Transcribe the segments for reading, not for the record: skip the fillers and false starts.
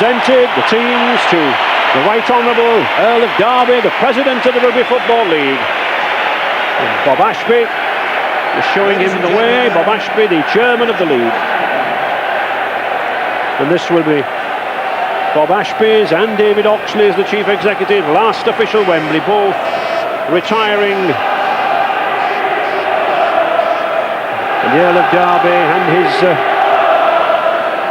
presented the teams to the Right Honourable Earl of Derby, the President of the Rugby Football League. And Bob Ashby is showing him the way. Bob Ashby, the Chairman of the League. And this will be Bob Ashby's and David Oxley's, the Chief Executive, last official Wembley, both retiring. And the Earl of Derby and his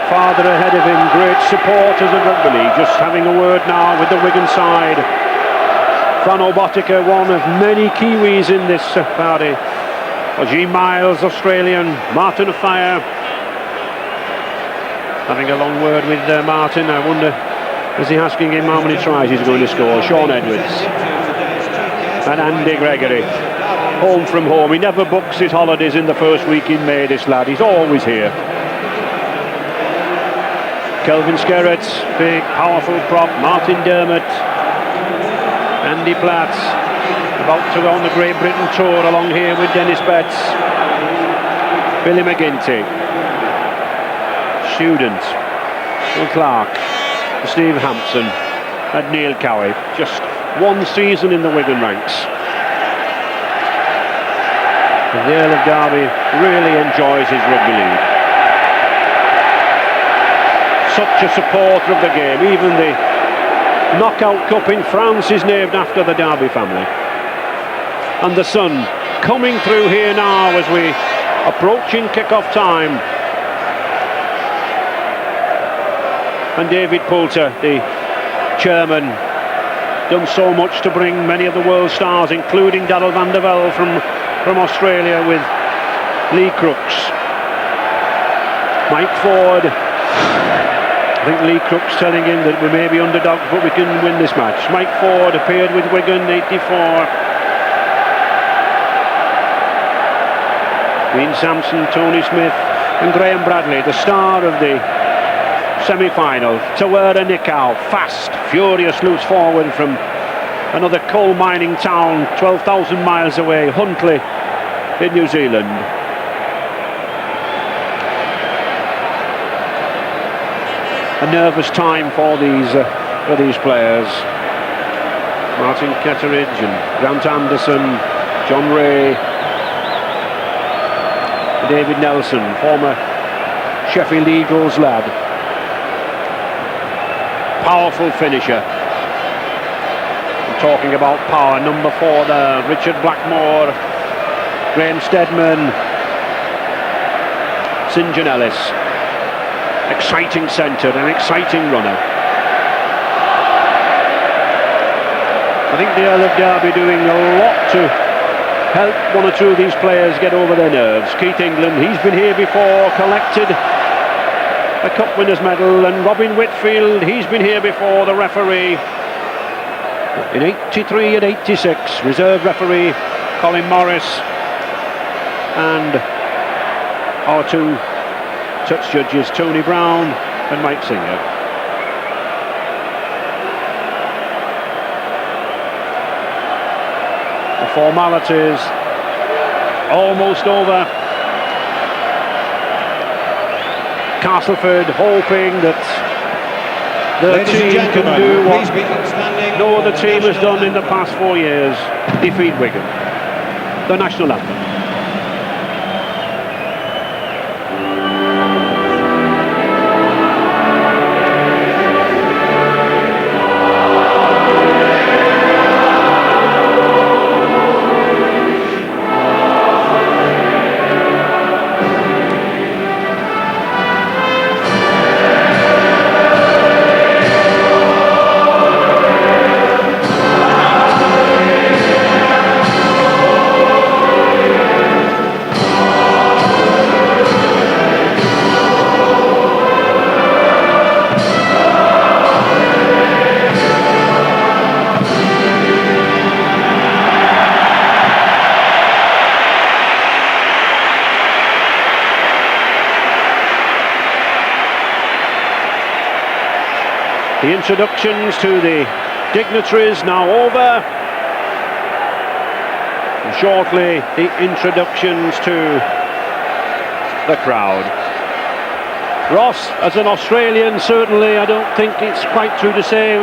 father ahead of him, great supporters of rugby league, just having a word now with the Wigan side. Fran Obotica, one of many Kiwis in this party. G. Miles, Australian, Martin Offiah, having a long word with Martin. I wonder, is he asking him how many tries he's going to score? Sean Edwards and Andy Gregory, home from home. He never books his holidays in the first week in May, this lad. He's always here. Kelvin Skerrett, big, powerful prop. Martin Dermott, Andy Platt, about to go on the Great Britain tour along here with Dennis Betts, Billy McGinty, Student, Phil Clark, Steve Hampson, and Neil Cowie. Just one season in the Wigan ranks. And the Earl of Derby really enjoys his rugby league. Such a supporter of the game. Even the knockout cup in France is named after the Derby family. And the sun coming through here now as we approaching kick-off time. And David Poulter, the chairman, done so much to bring many of the world stars, including Darrell van der Velde from Australia, with Lee Crooks, Mike Ford. I think Lee Crooks telling him that we may be underdogs, but we can win this match. Mike Ford appeared with Wigan, 84. Dean Sampson, Tony Smith and Graham Bradley, the star of the semi-final. Tawera Nikau, fast, furious loose forward from another coal mining town 12,000 miles away, Huntly in New Zealand. A nervous time for these players. Martin Ketteridge and Grant Anderson, John Ray, David Nelson, former Sheffield Eagles lad. Powerful finisher. I'm talking about power. Number 4 there, Richard Blackmore, Graham Steadman, St. John Ellis. Exciting centre, an exciting runner. I think the Earl of Derby doing a lot to help one or two of these players get over their nerves. Keith England, he's been here before, collected a Cup Winners' Medal, and Robin Whitfield, he's been here before, the referee. In 83 and 86, reserve referee Colin Morris, and our two touch judges, Tony Brown and Mike Singer. The formalities almost over. Castleford hoping that their team can do what no other team has done in the past 4 years, defeat Wigan. The national anthem. The introductions to the dignitaries now over. And shortly, the introductions to the crowd. Ross, as an Australian, certainly I don't think it's quite true to say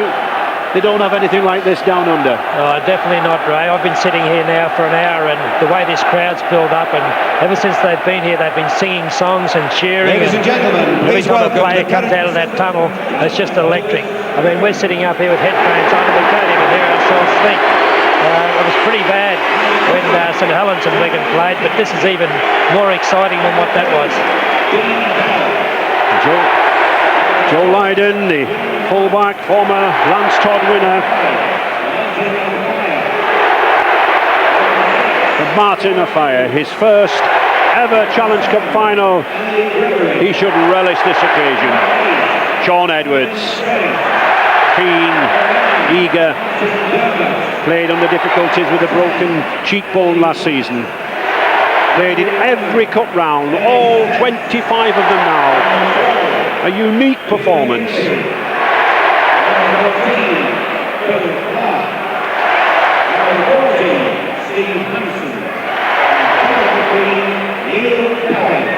they don't have anything like this down under. Oh, definitely not, Ray. I've been sitting here now for an hour, and the way this crowd's built up, and ever since they've been here, they've been singing songs and cheering. Ladies and gentlemen, every please time a welcome player comes out of that tunnel, it's just electric. I mean, we're sitting up here with headphones on, and we can't even hear ourselves think. It was pretty bad when St Helens and Wigan played, but this is even more exciting than what that was. Joe Lydon, the fullback, former Lance Todd winner. And Martin Afire, his first ever Challenge Cup final. He should relish this occasion. Sean Edwards, keen, eager, played under difficulties with a broken cheekbone last season. Played in every cup round, all 25 of them now. A unique performance.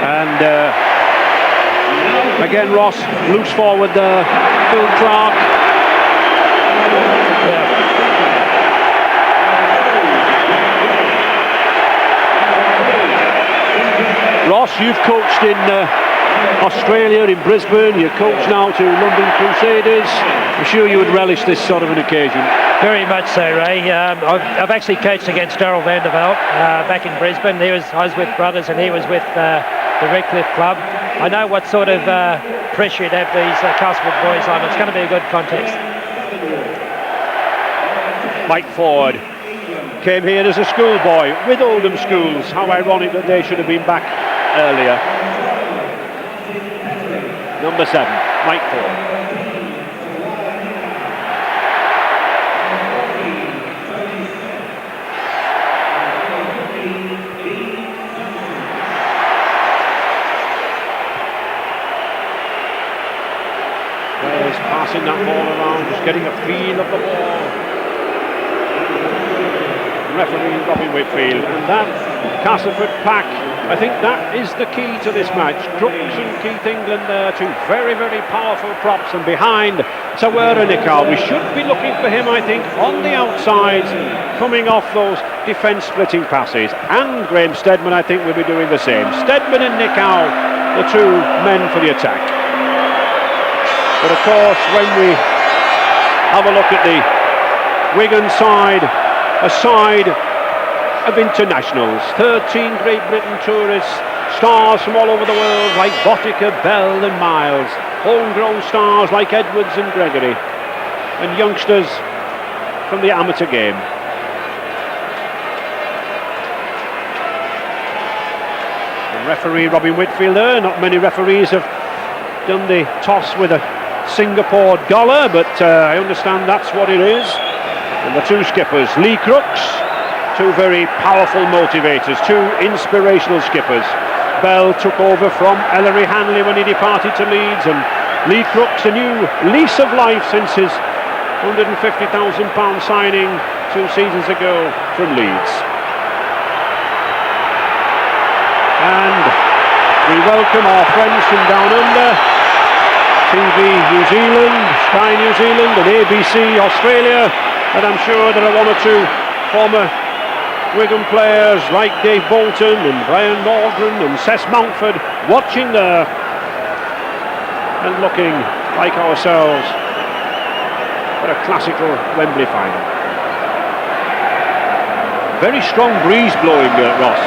And again, Ross, loose forward there, Phil Clark. Ross, you've coached in Australia, in Brisbane, you're coach now to London Crusaders. I'm sure you would relish this sort of an occasion. Very much so, Ray. I've actually coached against Darryl Vanderveld back in Brisbane. I was with Brothers and he was with the Redcliffe Club. I know what sort of pressure you'd have these Castleford boys on. It's going to be a good contest. Mike Ford came here as a schoolboy with Oldham Schools. How ironic that they should have been back earlier. Number 7, Mike Ford. Wales passing that ball around, just getting a feel of the ball. Referee Robin Whitfield, and that Castleford pack, I think that is the key to this match. Crooks and Keith England there, two very, very powerful props, and behind Tawera Nikal, we should be looking for him, I think, on the outsides, coming off those defence-splitting passes, and Graham Steadman, I think, will be doing the same. Steadman and Nikal, the two men for the attack. But of course, when we have a look at the Wigan side, a side of internationals, 13 Great Britain tourists, stars from all over the world like Botica, Bell and Miles, homegrown stars like Edwards and Gregory, and youngsters from the amateur game. And referee Robin Whitfield there, not many referees have done the toss with a Singapore dollar, but I understand that's what it is. And the two skippers, Lee Crooks, two very powerful motivators, two inspirational skippers. Bell took over from Ellery Hanley when he departed to Leeds, and Lee Crooks, a new lease of life since his £150,000 signing 2 seasons ago from Leeds. And we welcome our friends from down under, TV New Zealand, Sky New Zealand and ABC Australia. And I'm sure there are one or two former Wigan players like Dave Bolton and Brian Nordgren and Cess Mountford watching there and looking like ourselves for a classical Wembley final. Very strong breeze blowing, Ross.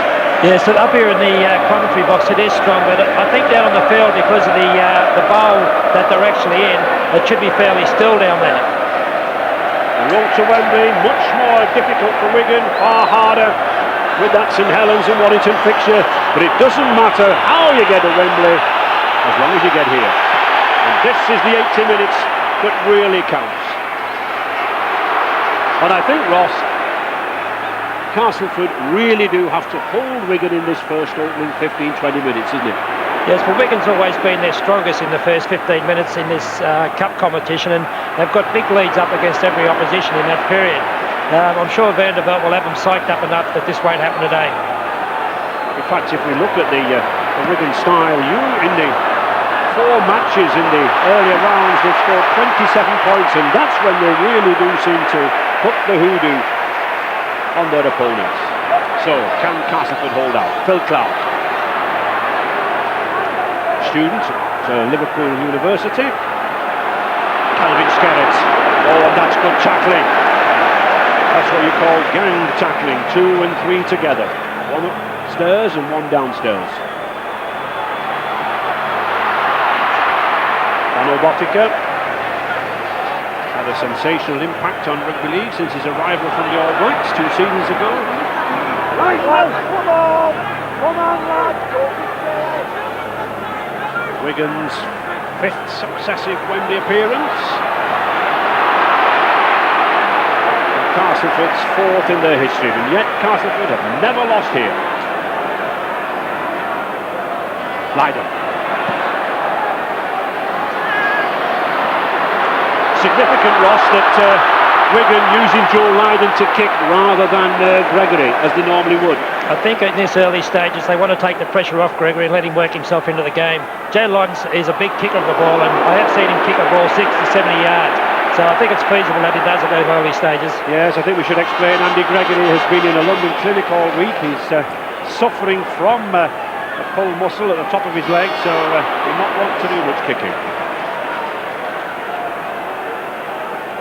Yes, so up here in the commentary box it is strong, but I think down on the field, because of the bowl that they're actually in, it should be fairly still down there. The road to Wembley, much more difficult for Wigan, far harder with that St Helens and Warrington fixture, but it doesn't matter how you get to Wembley as long as you get here. And this is the 80 minutes that really counts. And I think, Ross, Castleford really do have to hold Wigan in this first opening 15-20 minutes, isn't it? Yes, well, Wigan's always been their strongest in the first 15 minutes in this cup competition, and they've got big leads up against every opposition in that period. I'm sure Vanderbilt will have them psyched up enough that this won't happen today. In fact, if we look at the Wigan style, you in the 4 matches in the earlier rounds. They've scored 27 points, and that's when they really do seem to put the hoodoo on their opponents. So, can Castleford hold out? Phil Clark, student at Liverpool University. Calvin Skerritt. Oh, that's good tackling. That's what you call gang tackling. 2 and 3 together. One upstairs and one downstairs. Botica had a sensational impact on rugby league since his arrival from the All Blacks 2 seasons ago. Right, lads, come on, lads. Wigan's 5th successive Wembley appearance. Castleford's 4th in their history, and yet Castleford have never lost here. Lydon. Significant loss that Wigan using Joe Lydon to kick rather than Gregory, as they normally would. I think in this early stages they want to take the pressure off Gregory and let him work himself into the game. Joe Lydon is a big kicker of the ball, and I have seen him kick a ball 60 to 70 yards. So I think it's feasible that he does at those early stages. Yes, I think we should explain Andy Gregory has been in a London clinic all week. He's suffering from a pull muscle at the top of his leg, so will not want to do much kicking.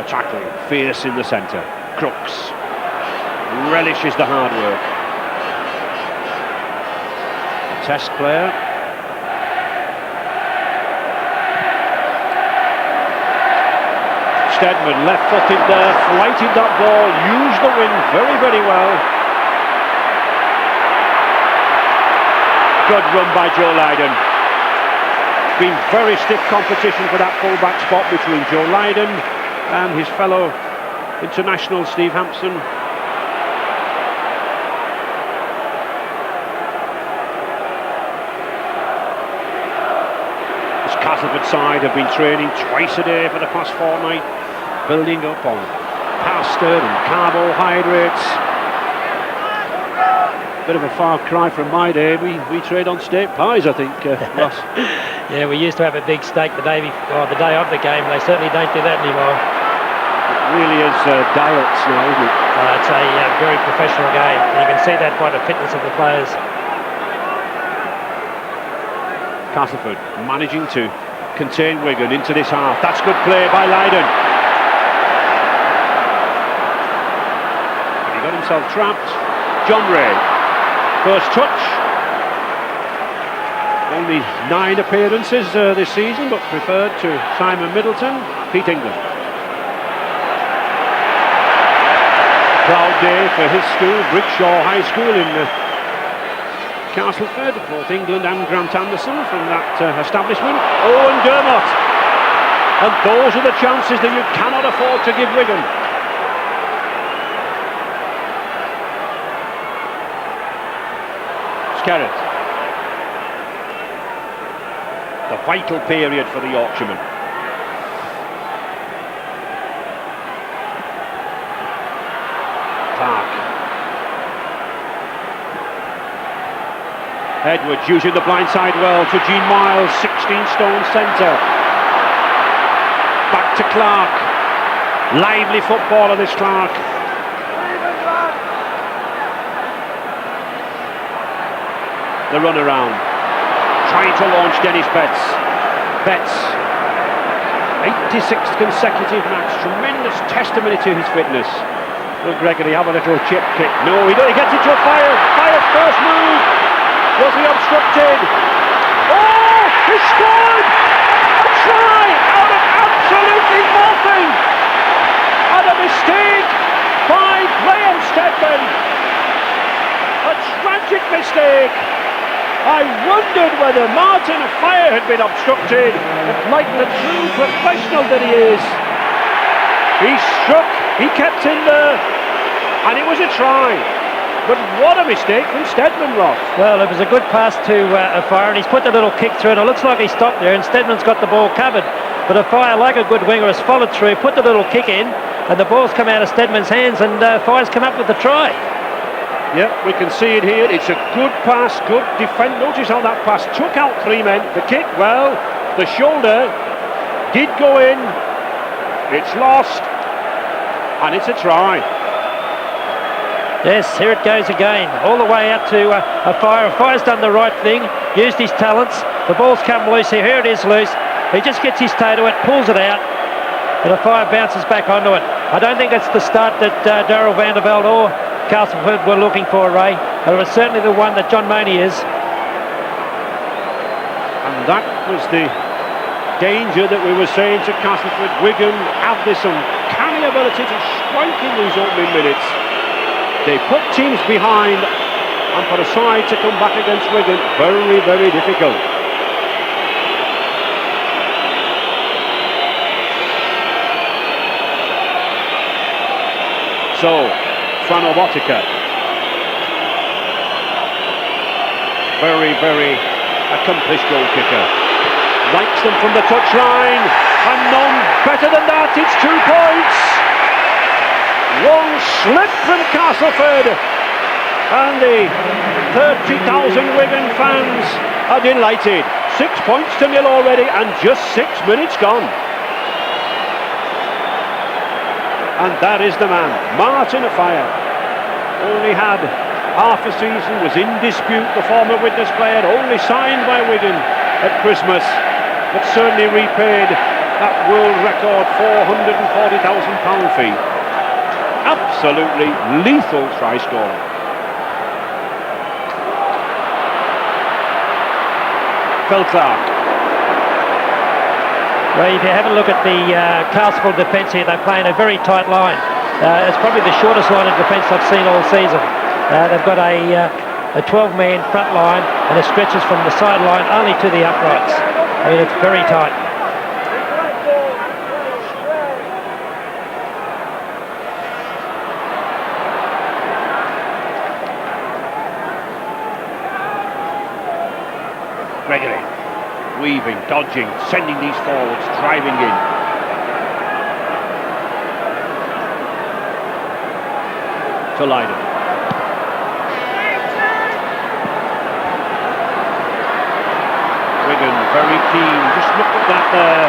Tackling, fierce in the centre. Crooks relishes the hard work. A test player. Steadman left-footed there, flighted that ball, used the wind very, very well. Good run by Joe Lydon. Been very stiff competition for that full-back spot between Joe Lydon and his fellow international Steve Hampson. This Castleford side have been training twice a day for the past fortnight, building up on pasta and carbohydrates. Bit of a far cry from my day. We trade on steak pies, I think, Ross. Yeah, we used to have a big steak the day of the game. They certainly don't do that anymore. It really is diets now, isn't it? It's a very professional game. And you can see that by the fitness of the players. Castleford managing to contain Wigan into this half. That's good play by Lydon. But he got himself trapped. John Ray. First touch. Only 9 appearances this season, but preferred to Simon Middleton. Pete England. Proud day for his school, Brickshaw High School in Castleford. Both England and Grant Anderson from that establishment. Oh, and Dermot. And those are the chances that you cannot afford to give Wigan. Skerritt. The vital period for the Yorkshireman. Clark. Edwards using the blind side well to Gene Miles, 16-stone centre. Back to Clark. Lively footballer, this Clark. The run around. Trying to launch Dennis Betts. Betts. 86th consecutive match. Tremendous testimony to his fitness. Will Gregory have a little chip kick? No, he gets into a fire. Fire's first move. Was he obstructed? Oh, he scored! A try out of absolutely nothing. And a mistake by Graham Steadman. A tragic mistake. I wondered whether Martin Fire had been obstructed, but like the true professional that he is, he struck, he kept in there, and it was a try. But what a mistake from Steadman, Ross. Well, it was a good pass to Fire, and he's put the little kick through, and it looks like he stopped there, and Steadman's got the ball covered. But Fire, like a good winger, has followed through, put the little kick in, and the ball's come out of Steadman's hands, and Fire's come up with the try. Yep, we can see it here. It's a good pass, good defend. Notice how that pass took out 3 men. The kick, well, The shoulder did go in. It's lost. And it's a try. Yes, here it goes again. All the way out to Afire. Afire's done the right thing. Used his talents. The ball's come loose here. Here it is loose. He just gets his toe to it, pulls it out. And Afire bounces back onto it. I don't think it's the start that Darryl van der Velde or Castleford were looking for, Ray. But it was certainly the one that John Money is. And that was the danger that we were saying to Castleford. Wigan have this uncanny ability to strike in these opening minutes. They put teams behind, and for a side to come back against Wigan, very, very difficult. So, Franobotica. Very, very accomplished goal kicker. Likes them from the touchline, and none better than that. It's 2 points. One slip from Castleford, and the 30,000 Wigan fans are delighted. 6 points to nil already, and just 6 minutes gone. And that is the man, Martin Afire. Only had half a season, was in dispute, the former witness player, only signed by Wigan at Christmas, but certainly repaid that world record £440,000 fee. Absolutely lethal try scorer. Phil Clark. Well, if you have a look at the Castleford defence here, they're playing a very tight line. It's probably the shortest line of defence I've seen all season. They've got a 12-man front line, and it stretches from the sideline only to the uprights. I mean, it's very tight. Gregory, weaving, dodging, sending these forwards, driving in. To Leiden. Wigan very keen. Just look at that there.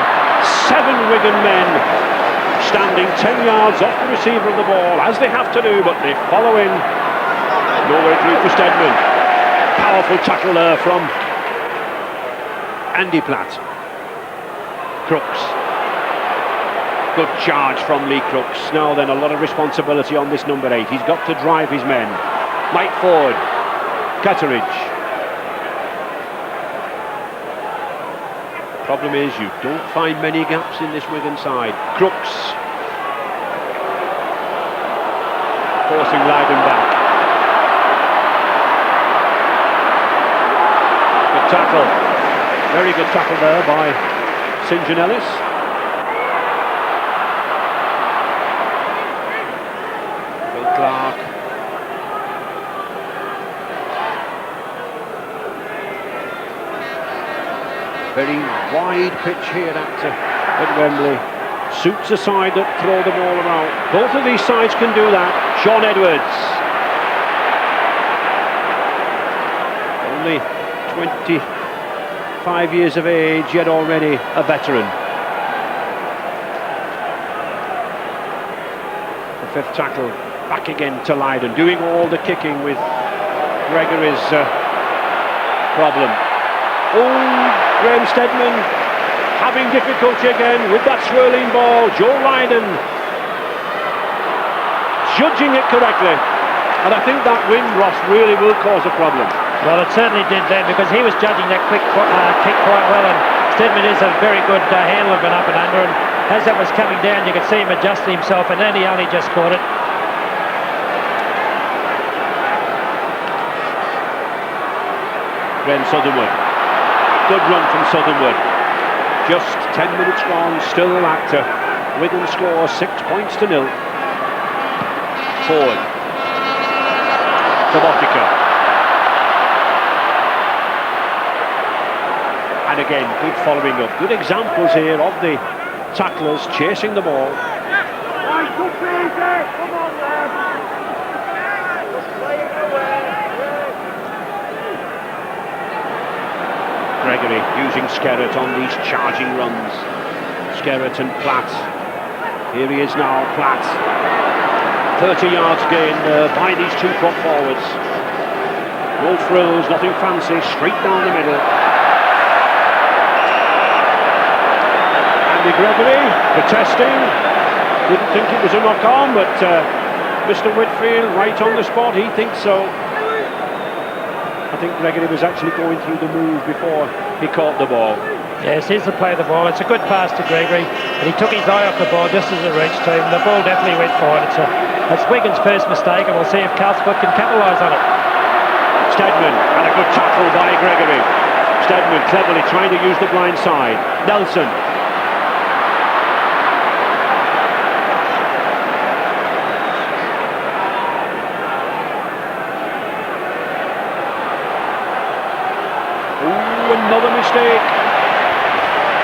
7 Wigan men standing 10 yards off the receiver of the ball, as they have to do, but they follow in. No way through for Stedman. Powerful tackle there from Andy Platt. Crooks. Good charge from Lee Crooks. Now then, a lot of responsibility on this number 8. He's got to drive his men. Mike Ford. Catteridge. Problem is, you don't find many gaps in this Wigan side. Crooks. Forcing Leiden back. Good tackle. Very good tackle there by St. John Ellis. Phil Clark. Very wide pitch here at Wembley. Suits a side that throw the ball around. Both of these sides can do that. Sean Edwards. Only 25 years of age, yet already a veteran. The 5th tackle, back again to Leiden, doing all the kicking with Gregory's problem. Oh, Graham Stedman having difficulty again with that swirling ball. Joe Leiden judging it correctly, and I think that wind, Ross, really will cause a problem. Well, it certainly did then, because he was judging that quick kick quite well, and Stedman is a very good handler of it up and under, and as that was coming down, you could see him adjusting himself, and then he only just caught it. Glenn Sutherwood. Good run from Sutherwood. Just 10 minutes gone, still actor. Wigan score 6 points to nil. Forward. Sabotica. And again, good following up. Good examples here of the tacklers chasing the ball. Gregory using Skerritt on these charging runs. Skerritt and Platt. Here he is now, Platt. 30 yards gain by these two prop forwards. No frills, nothing fancy, straight down the middle. Andy Gregory protesting. Didn't think it was a knock-on, but Mr. Whitfield right on the spot, he thinks so. I think Gregory was actually going through the move before he caught the ball. Yes, here's the play of the ball. It's a good pass to Gregory, and he took his eye off the ball just as it reached to him. The ball definitely went forward. It's Wigan's first mistake, and we'll see if Castleford can capitalise on it. Steadman, and a good tackle by Gregory. Steadman cleverly trying to use the blind side. Nelson. Ooh, another mistake.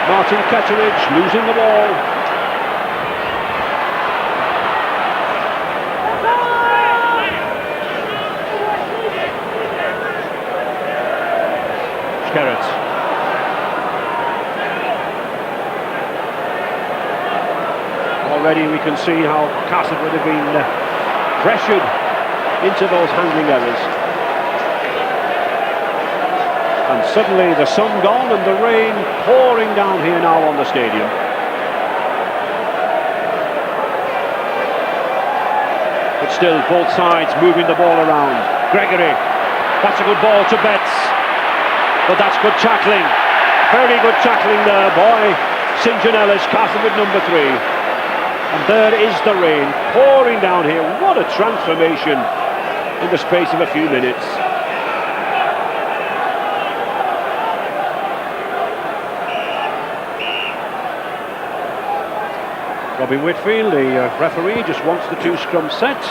Martin Ketteridge losing the ball. Skerritt. Already we can see how Castleford have been pressured into those handling errors. And suddenly the sun gone and the rain pouring down here now on the stadium. But still both sides moving the ball around. Gregory, that's a good ball to Betts. But that's good tackling. Very good tackling there by St John-Ellis, Castleford number 3. And there is the rain pouring down here. What a transformation in the space of a few minutes. Robin Whitfield, the referee, just wants the two scrum set.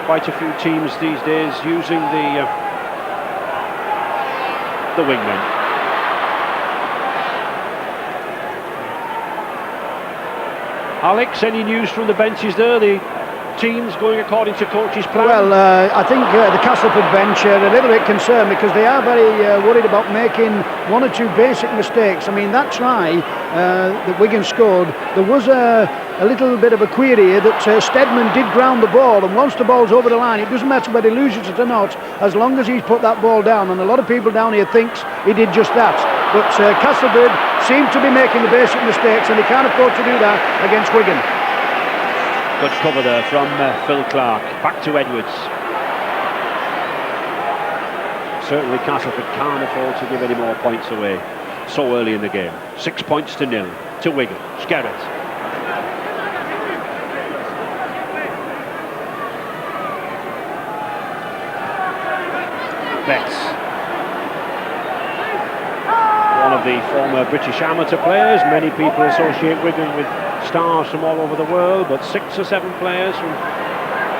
Quite a few teams these days using the wingmen. Alex, any news from the benches there? The teams going according to coach's plan? Well, I think the Castleford bench are a little bit concerned because they are very worried about making one or two basic mistakes. I mean, that try that Wigan scored, there was a little bit of a query here that Steadman did ground the ball, and once the ball's over the line, it doesn't matter whether he loses it or not, as long as he's put that ball down, and a lot of people down here thinks he did just that. But Castleford seem to be making the basic mistakes, and they can't afford to do that against Wigan. Good cover there from Phil Clark. Back to Edwards. Certainly Castleford can't afford to give any more points away so early in the game. 6 points to 0 to Wigan. Skerritt. Betts. One of the former British amateur players. Many people associate Wigan with stars from all over the world, but 6 or 7 players from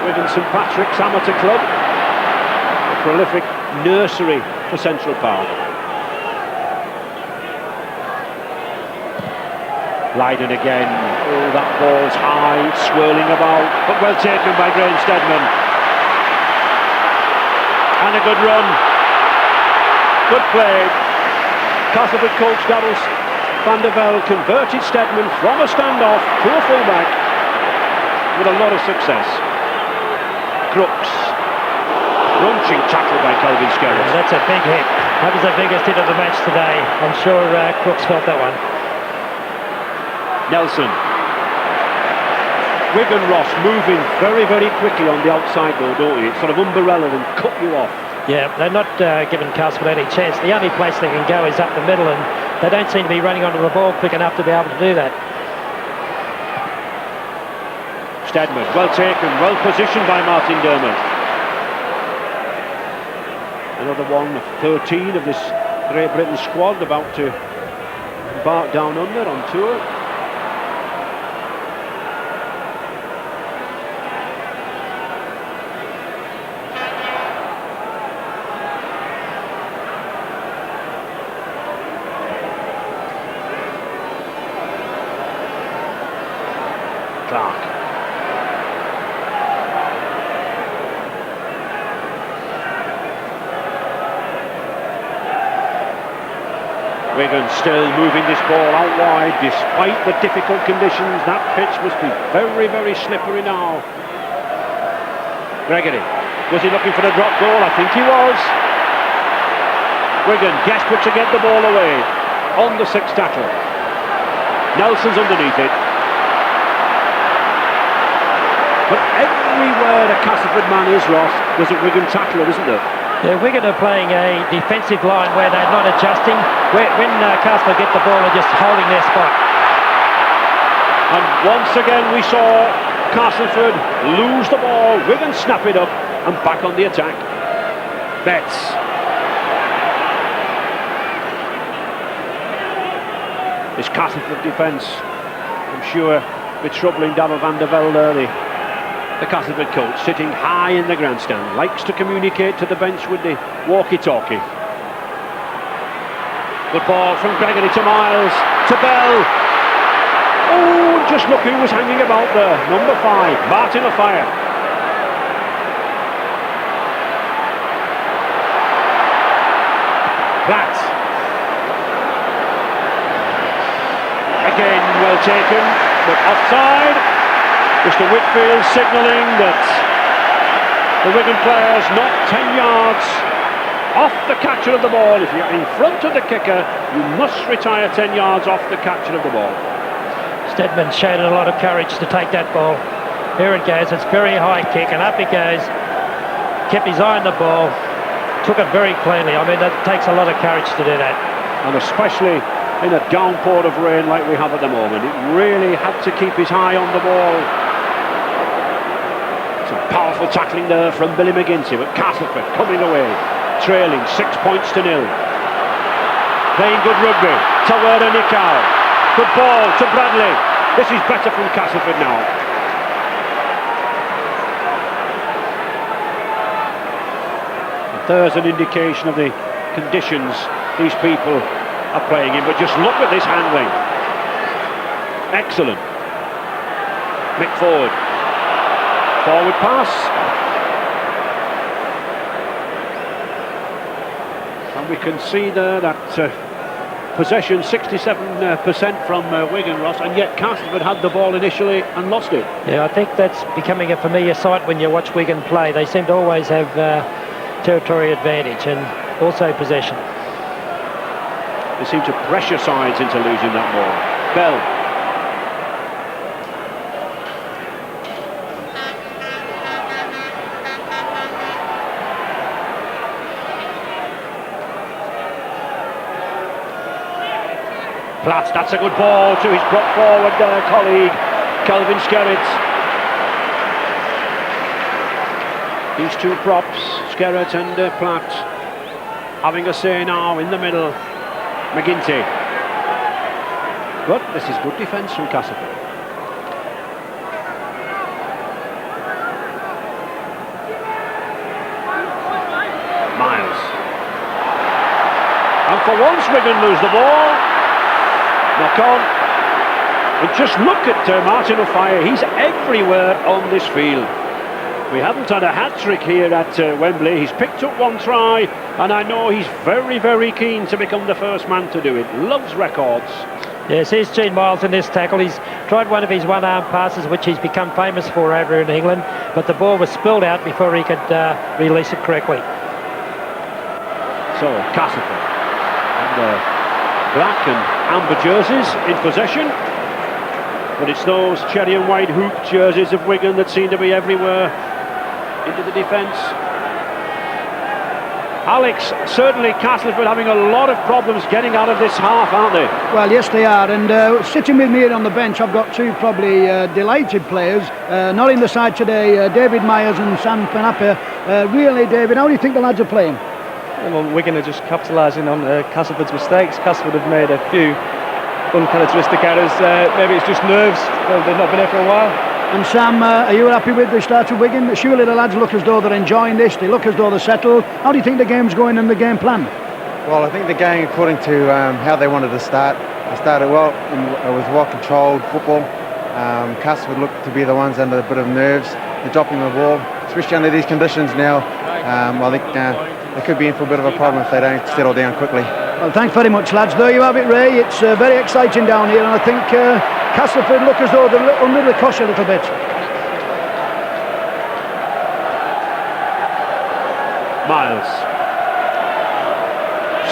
Wigan St Patrick's amateur club. A prolific nursery for Central Park. Lydon again. Oh, that ball's high, swirling about, but well taken by Graham Steadman. And a good run. Good play. Castleford coach Darryl Van der Velde converted Steadman from a standoff to a fullback with a lot of success. Crooks. Crunching tackle by Kelvin Skerritt. That's a big hit. That was the biggest hit of the match today. I'm sure Crooks felt that one. Nelson. Wigan Ross moving very, very quickly on the outside though, don't you? It's sort of umbrella and cut you off. Yeah, they're not giving Castleford any chance. The only place they can go is up the middle, and they don't seem to be running onto the ball quick enough to be able to do that. Steadman, well taken, well positioned by Martin Dermott. Another one of 13 of this Great Britain squad about to embark down under on tour. Wigan still moving this ball out wide despite the difficult conditions. That pitch must be very, very slippery now. Gregory, was he looking for the drop goal? I think he was. Wigan desperate to get the ball away on the sixth tackle. Nelson's underneath it. But everywhere the Castleford man is, Ross, there's a Wigan tackler, isn't there? Yeah, Wigan are playing a defensive line where they're not adjusting. When Castleford get the ball, they're just holding their spot. And once again we saw Castleford lose the ball, Wigan snap it up and back on the attack. Betts. This Castleford defence, I'm sure, with troubling Darrell van der Velde, the Castleford coach, sitting high in the grandstand, likes to communicate to the bench with the walkie-talkie. Good ball from Gregory to Miles, to Bell. Oh, just look who was hanging about there. Number 5, Martin O'Fire. Platt. Again, well taken, but offside. Mr. Whitfield signalling that the Wigan players not 10 yards off the catcher of the ball. If you're in front of the kicker, you must retire 10 yards off the catcher of the ball. Stedman showed a lot of courage to take that ball. Here it goes, it's very high kick and up it goes. Kept his eye on the ball, took it very cleanly. I mean, that takes a lot of courage to do that. And especially in a downpour of rain like we have at the moment, it really had to keep his eye on the ball. Some powerful tackling there from Billy McGinty, but Castleford coming away, trailing 6 points to 0. Playing good rugby, Tawera Nikau. Good ball to Bradley. This is better from Castleford now. And there's an indication of the conditions these people are playing in, but just look at this handling. Excellent. Mick Forward. Forward pass. And we can see there that possession 67% from Wigan, Ross, and yet Castleford had the ball initially and lost it. Yeah, I think that's becoming a familiar sight when you watch Wigan play. They seem to always have territory advantage and also possession. They seem to pressure sides into losing that ball. Bell. Platt, that's a good ball to his prop forward colleague, Kelvin Skerritt. These two props, Skerritt and Platt, having a say now in the middle. McGinty. But this is good defence from Castleford. Miles. And for once Wigan lose the ball. Knock on. And just look at Martin O'Fire. He's everywhere on this field. We haven't had a hat-trick here at Wembley. He's picked up one try, and I know he's very, very keen to become the first man to do it. Loves records. Yes, here's Gene Miles in this tackle. He's tried one of his one-arm passes, which he's become famous for over in England, but the ball was spilled out before he could release it correctly. So, Castleford. And black and amber jerseys in possession, but it's those cherry and white hoop jerseys of Wigan that seem to be everywhere into the defence. Alex, certainly Castleford having a lot of problems getting out of this half, aren't they? Well, yes they are, and sitting with me here on the bench I've got two probably delighted players, not in the side today, David Myers and Sam Penapa. Really, David, how do you think the lads are playing? Well, Wigan are just capitalising on Castleford's mistakes. Castleford have made a few uncharacteristic errors. Maybe it's just nerves. They've not been here for a while. And Sam, are you happy with the start of Wigan? Surely the lads look as though they're enjoying this. They look as though they're settled. How do you think the game's going and the game plan? Well, I think the game, according to how they wanted to start, they started well with well-controlled football. Castleford looked to be the ones under a bit of nerves. They're dropping the ball, especially under these conditions now. I think they could be in for a bit of a problem if they don't settle down quickly. Well, thanks very much, lads. There you have it, Ray. It's very exciting down here, and I think Castleford look as though they're under the cosh a little bit. Miles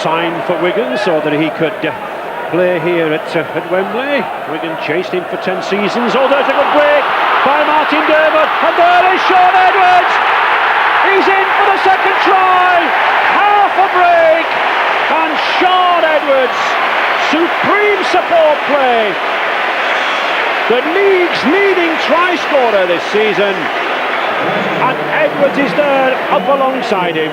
signed for Wigan so that he could play here at Wembley. Wigan chased him for 10 seasons. Oh, there's a good break by Martin Dermott, and there is Sean Edwards. He's in for the second try. Half a break, and Sean Edwards, supreme support play. The league's leading try scorer this season, and Edwards is there up alongside him.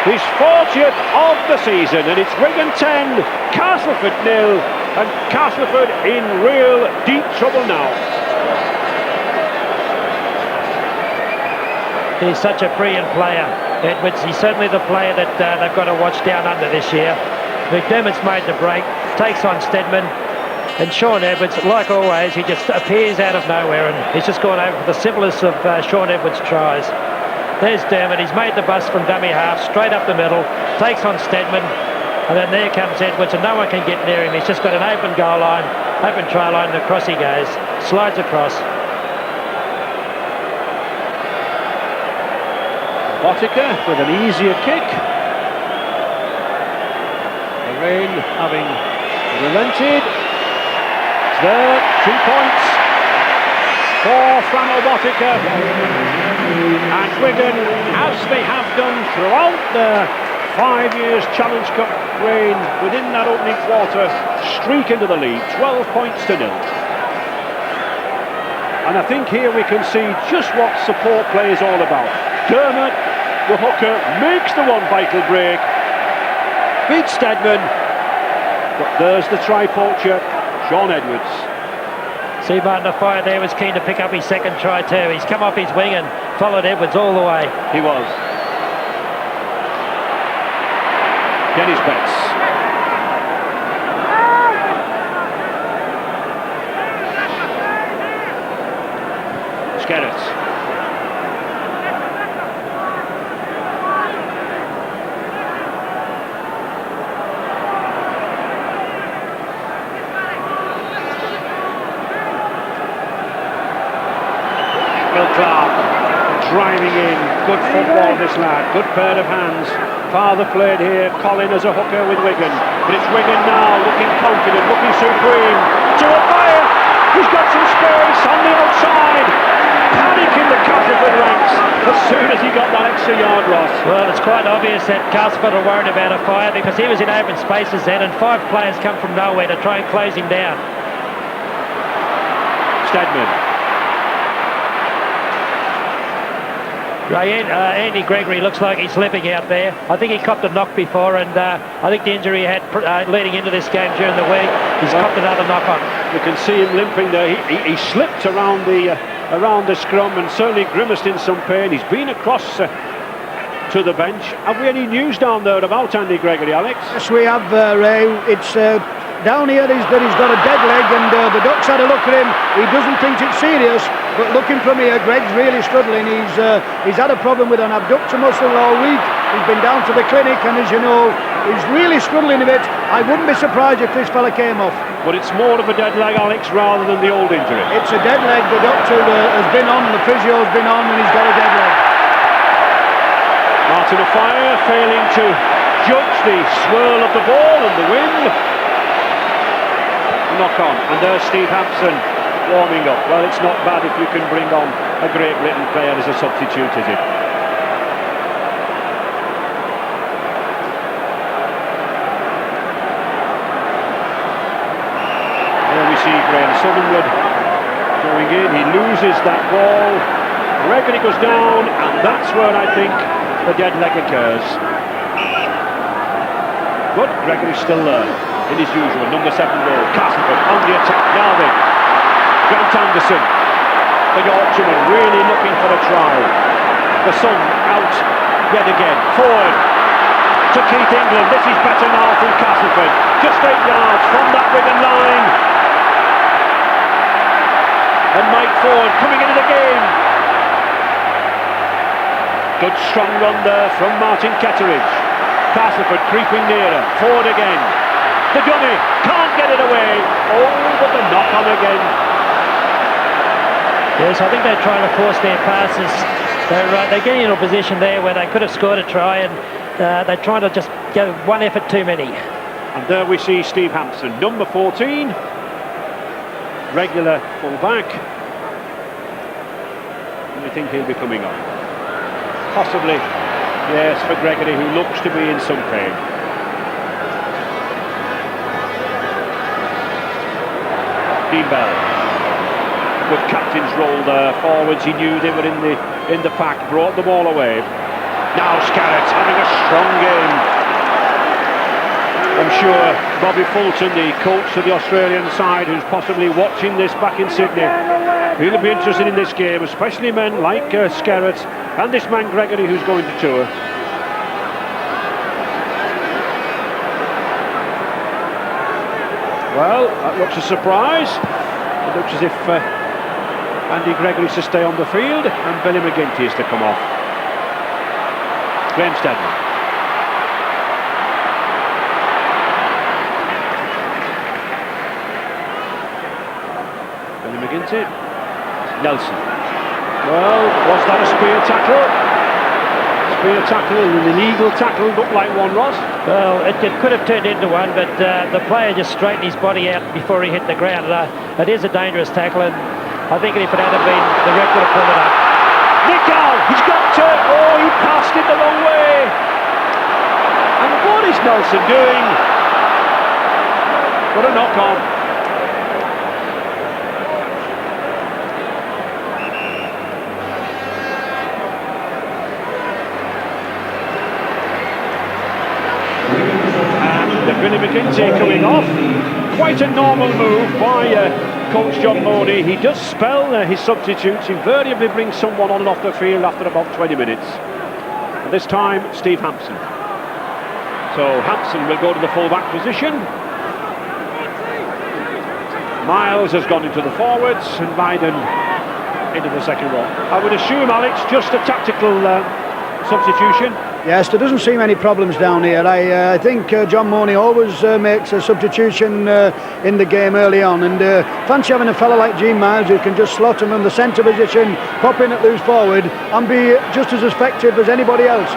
His 40th of the season, and it's Wigan 10, Castleford 0, and Castleford in real deep trouble now. He's such a brilliant player, Edwards. He's certainly the player that they've got to watch down under this year. McDermott's made the break, takes on Steadman, and Sean Edwards, like always, he just appears out of nowhere, and he's just gone over for the simplest of Sean Edwards' tries. There's Dermott, he's made the bust from dummy half, straight up the middle, takes on Steadman, and then there comes Edwards, and no one can get near him. He's just got an open goal line, open try line, and across he goes, slides across. Botica with an easier kick. The rain having relented. It's there, 2 points for Flannel Botica. And Wigan, as they have done throughout the 5 years Challenge Cup reign, within that opening quarter, streak into the lead, 12 points to 0. And I think here we can see just what support play is all about. Dermott, the hooker, makes the one vital break, beats Steadman, but there's the try poacher, Sean Edwards. See, Martin Offiah there was keen to pick up his second try too. He's come off his wing and followed Edwards all the way. He was. Dennis Betts. Skerrett. Clark driving in, good football this lad, good pair of hands. Father played here, Colin as a hooker with Wigan, but it's Wigan now looking confident, looking supreme. To Offiah, he's got some space on the outside. Panic in the Castleford ranks as soon as he got that extra yard loss. Well, it's quite obvious that Castleford are worried about Offiah because he was in open spaces then, and 5 players come from nowhere to try and close him down. Steadman. Andy Gregory looks like he's limping out there. I think he copped a knock before, and I think the injury he had leading into this game during the week, he's copped another knock on. You can see him limping there. He slipped around the scrum and certainly grimaced in some pain. He's been across to the bench. Have we any news down there about Andy Gregory, Alex? Yes, we have, Ray. It's down here that he's got a dead leg, and the doc's had a look at him. He doesn't think it's serious, but looking from here, Greg's really struggling. He's had a problem with an abductor muscle all week. He's been down to the clinic, and as you know, he's really struggling a bit. I wouldn't be surprised if this fella came off. But it's more of a dead leg, Alex, rather than the old injury. It's a dead leg. The doctor has been on, the physio's been on, and he's got a dead leg. Martin Offiah failing to judge the swirl of the ball and the wind. Knock on, and there's Steve Hampson warming up. Well, it's not bad if you can bring on a Great Britain player as a substitute, is it? There we see Graham Sutherland going in. He loses that ball. Gregory goes down, and that's where I think the dead leg occurs. But Gregory's still there in his usual number 7 role. Castleford on the attack. Now then, Grant Anderson, the Yorkshireman, really looking for a try. The sun out yet again. Forward to Keith England. This is better now from Castleford. Just 8 yards from that Wigan line. And Mike Ford coming into the game. Good strong run there from Martin Ketteridge. Castleford creeping nearer, forward again. The dummy, can't get it away. Oh, but the knock on again. Yes, I think they're trying to force their passes. They're getting in a position there where they could have scored a try, and they're trying to just go one effort too many. And there we see Steve Hampson, number 14, regular full-back. And we think he'll be coming on. Possibly, yes, for Gregory, who looks to be in some pain. Dean Bell, good captain's role there. Forwards, he knew they were in the pack, brought the ball away. Now Scarrett having a strong game. I'm sure Bobby Fulton, the coach of the Australian side, who's possibly watching this back in Sydney, he'll be interested in this game, especially men like Scarrett and this man Gregory, who's going to tour. Well, that looks a surprise. It looks as if Andy Gregory's to stay on the field and Billy McGinty is to come off. Graham Stedman. Billy McGinty. Nelson. Well, was that a spear tackle? Spear tackle, an illegal tackle, looked like one, Ross. Well, it could have turned into one, but the player just straightened his body out before he hit the ground. It is a dangerous tackle, and I think if it had been, the ref would have pulled it up. Nicholl, he's got to, oh, he passed it the wrong way. And what is Nelson doing? What a knock on. Billy McGinty coming off. Quite a normal move by coach John Mooney. He does spell his substitutes, invariably brings someone on and off the field after about 20 minutes. And this time, Steve Hampson. So Hampson will go to the full-back position. Miles has gone into the forwards and Biden into the second row. I would assume, Alex, just a tactical substitution. Yes, there doesn't seem any problems down here. I think John Mooney always makes a substitution in the game early on, and fancy having a fella like Gene Miles who can just slot him in the centre position, pop in at loose forward and be just as effective as anybody else.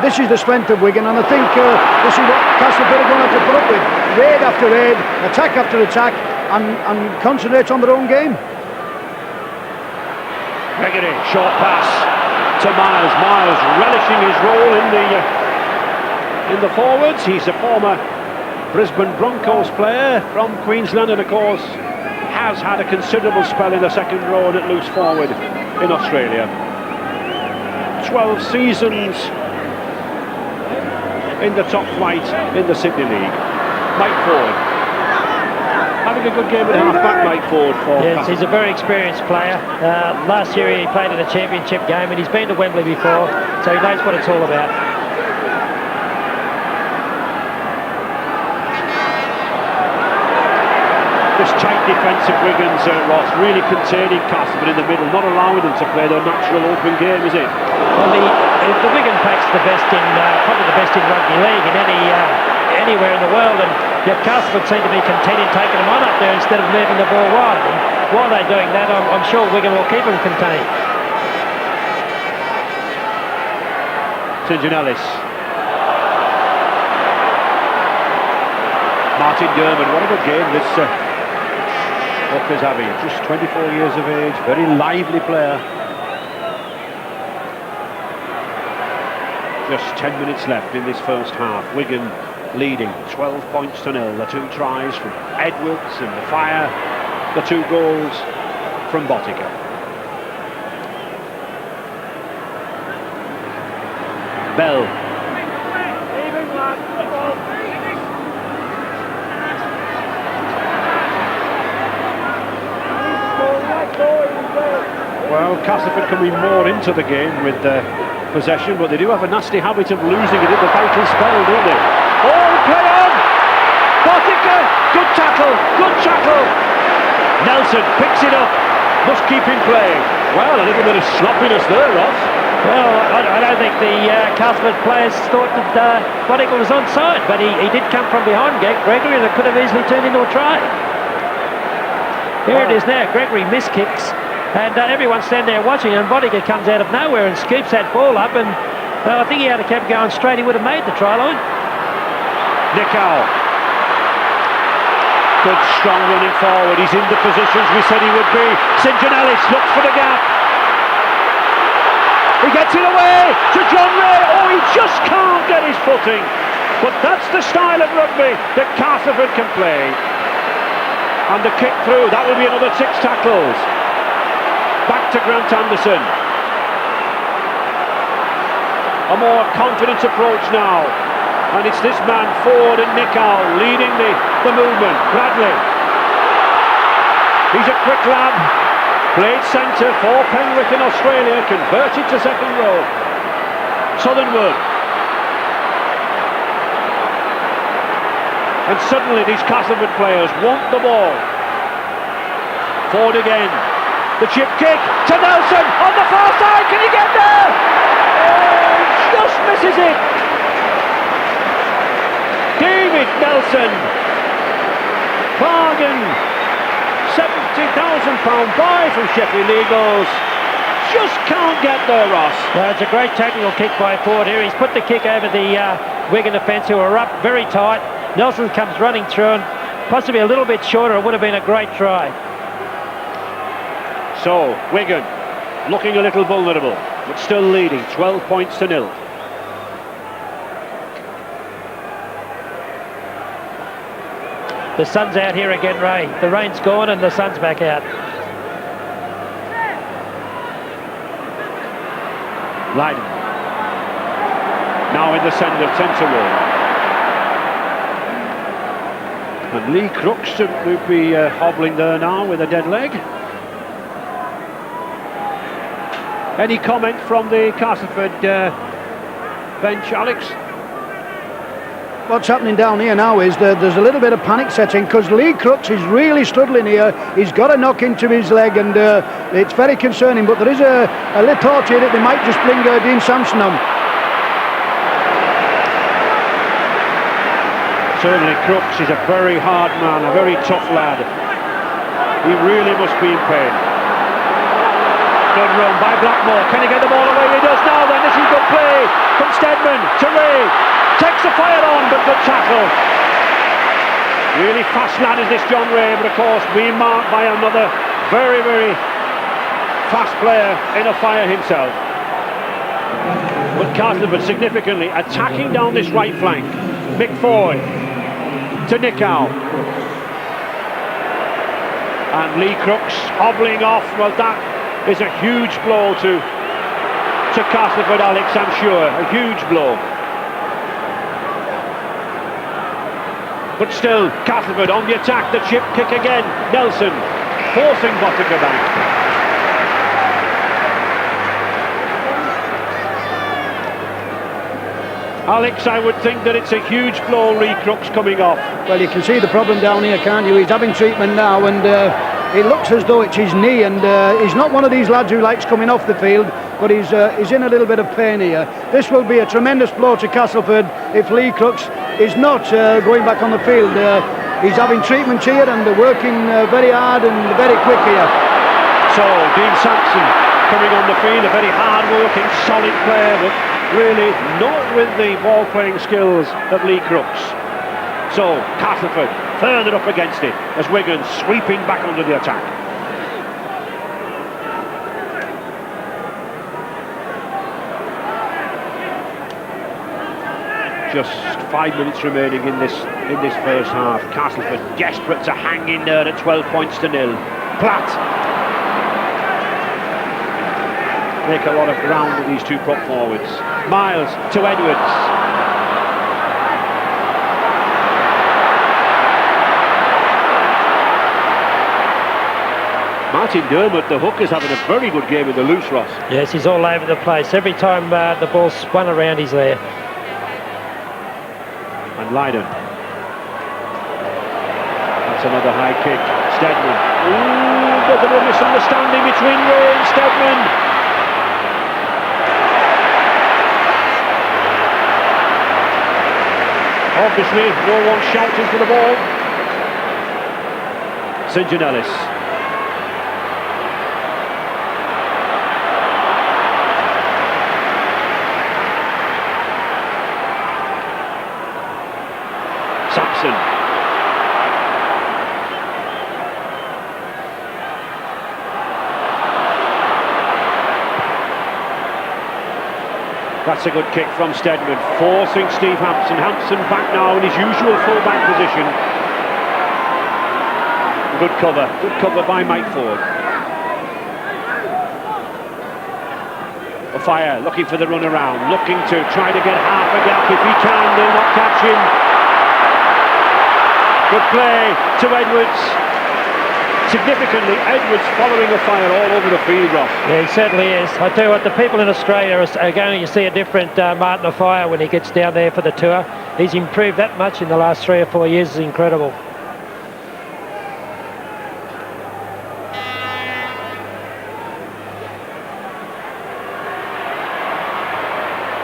This is the strength of Wigan, and I think this is what Castleford are going to have to put up with. Raid after raid, attack after attack, and concentrate on their own game. Gregory, short pass to Miles. Miles relishing his role in the forwards. He's a former Brisbane Broncos player from Queensland, and of course has had a considerable spell in the second row and at loose forward in Australia. 12 seasons in the top flight in the Sydney League. Mike Ford having a good game at half-back. Mike Ford for yes, he's a very experienced player. Last year he played in a championship game, and he's been to Wembley before, so he knows what it's all about. This tight defence of Wigan's, Ross, really containing Castleford in the middle, not allowing them to play their natural open game, is it? Well, the Wigan pack's the best in, probably the best in rugby league in anywhere in the world, and yet Castleford seem to be content in taking them on up there instead of moving the ball wide. And while they're doing that, I'm sure Wigan will keep them contained. St. John Ellis. Martin Dermond, what a good game this Walker's having. Just 24 years of age, very lively player. Just 10 minutes left in this first half. Wigan leading 12 points to 0. The two tries from Edwards and the fire, the two goals from Botica. Bell. Well, Castleford coming more into the game with possession, but they do have a nasty habit of losing it in the vital spell, don't they? Oh, play on! Botica, good tackle, good tackle. Nelson picks it up, must keep him playing. Well, a little bit of sloppiness there, Ross. Well, I don't think the Castleford players thought that Bodigal was onside, but he did come from behind Gregory, and it could have easily turned into a try. Here it is now. Gregory miskicks, and everyone's standing there watching, and Bodigal comes out of nowhere and scoops that ball up, and I think he had to kept going straight. He would have made the try line. Nichow. Good strong running forward. He's in the positions we said he would be. St John Ellis looks for the gap. He gets it away to John Ray. Oh, he just can't get his footing. But that's the style of rugby that Castleford can play. And the kick through, that will be another 6 tackles. Back to Grant Anderson. A more confident approach now. And it's this man, Ford and Nichow, leading the movement. Bradley. He's a quick lad. Played centre for Penrith in Australia, converted to second row. Southernwood. And suddenly these Castleford players want the ball. Ford again. The chip kick to Nelson on the far side. Can he get there? Oh, just misses it. David Nelson. Bargain. £70,000 buy from Sheffield Eagles. Just can't get there, Ross. Well, it's a great technical kick by Ford here. He's put the kick over the Wigan defence, who are up very tight. Nelson comes running through, and possibly a little bit shorter. It would have been a great try. So, Wigan looking a little vulnerable, but still leading 12 points to 0. The sun's out here again, Ray. The rain's gone and the sun's back out. Lydon. Now in the centre row. And Lee Crooks would be hobbling there now with a dead leg. Any comment from the Castleford bench, Alex? What's happening down here now is there's a little bit of panic setting, because Lee Crooks is really struggling here. He's got a knock into his leg, and it's very concerning, but there is a little thought here that they might just bring Dean Sampson on. Certainly Crooks is a very hard man, a very tough lad. He really must be in pain. Good run by Blackmore. Can he get the ball away? He does now then. This is good play from Steadman to Ray. Takes the fire on, but good tackle. Really fast lad is this John Ray, but of course being marked by another very, very fast player in a fire himself. But Castleford significantly attacking down this right flank. Mick Ford to Nichow. And Lee Crooks hobbling off. Well, that is a huge blow to Castleford, Alex, I'm sure. A huge blow. But still, Castleford on the attack. The chip kick again. Nelson forcing Bottiger back. Alex, I would think that it's a huge blow, Lee Crooks coming off. Well, you can see the problem down here, can't you? He's having treatment now, and it looks as though it's his knee, and he's not one of these lads who likes coming off the field, but he's in a little bit of pain here. This will be a tremendous blow to Castleford if Lee Crooks is not going back on the field. He's having treatment here, and they're working very hard and very quick here. So, Dean Sampson coming on the field, a very hard-working, solid player, but really not with the ball-playing skills of Lee Crooks. So, Castleford further up against it as Wigan sweeping back under the attack. Just 5 minutes remaining in this first half. Castleford desperate to hang in there at 12 points to 0. Platt make a lot of ground with these two prop forwards. Miles to Edwards. Martin Dermott, the hook, is having a very good game in the loose, Ross. Yes, he's all over the place. Every time the ball's spun around, he's there. And Lydon. That's another high kick. Steadman. Ooh, there's a misunderstanding between Ray and Steadman. Obviously, no one shouting for the ball. St. John Ellis. Sampson. That's a good kick from Stedman, forcing Steve Hampson. Hampson back now in his usual full-back position. Good cover by Mike Ford. Fire looking for the run around, looking to try to get half a gap if he can. They'll not catch him. Good play to Edwards. Significantly, Edwards following a fire all over the field, Ross. Yeah, he certainly is. I tell you what, the people in Australia are going to see a different Martin Offiah when he gets down there for the tour. He's improved that much in the last 3 or 4 years. It's incredible.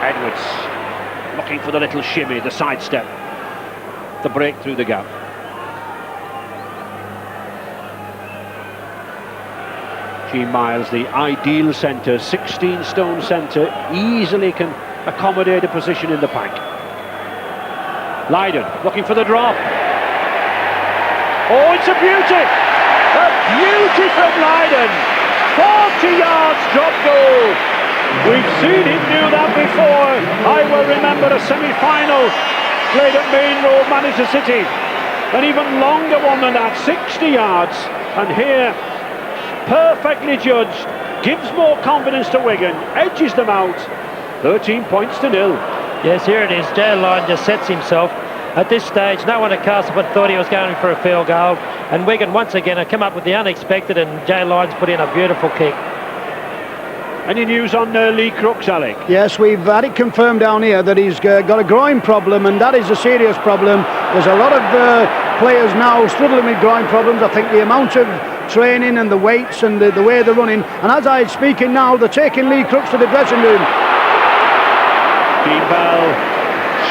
Edwards looking for the little shimmy, the sidestep, the break through the gap. G. Miles, the ideal centre, 16-stone centre, easily can accommodate a position in the pack. Lydon looking for the drop. Oh, it's a beauty! A beauty from Lydon! 40 yards drop goal! We've seen him do that before. I will remember a semi-final played at Main Road, Manchester City. An even longer one than that, 60 yards. And here, perfectly judged, gives more confidence to Wigan, edges them out, 13 points to 0. Yes, here it is. Joe Lyon just sets himself. At this stage, no one at Castleford thought he was going for a field goal, and Wigan once again have come up with the unexpected, and Joe Lyon's put in a beautiful kick. Any news on Lee Crooks, Alec? Yes, we've had it confirmed down here that he's got a groin problem, and that is a serious problem. There's a lot of players now struggling with groin problems. I think the amount of training and the weights and the way they're running, and as I'm speaking now, they're taking Lee Crooks to the dressing room. Dean Bell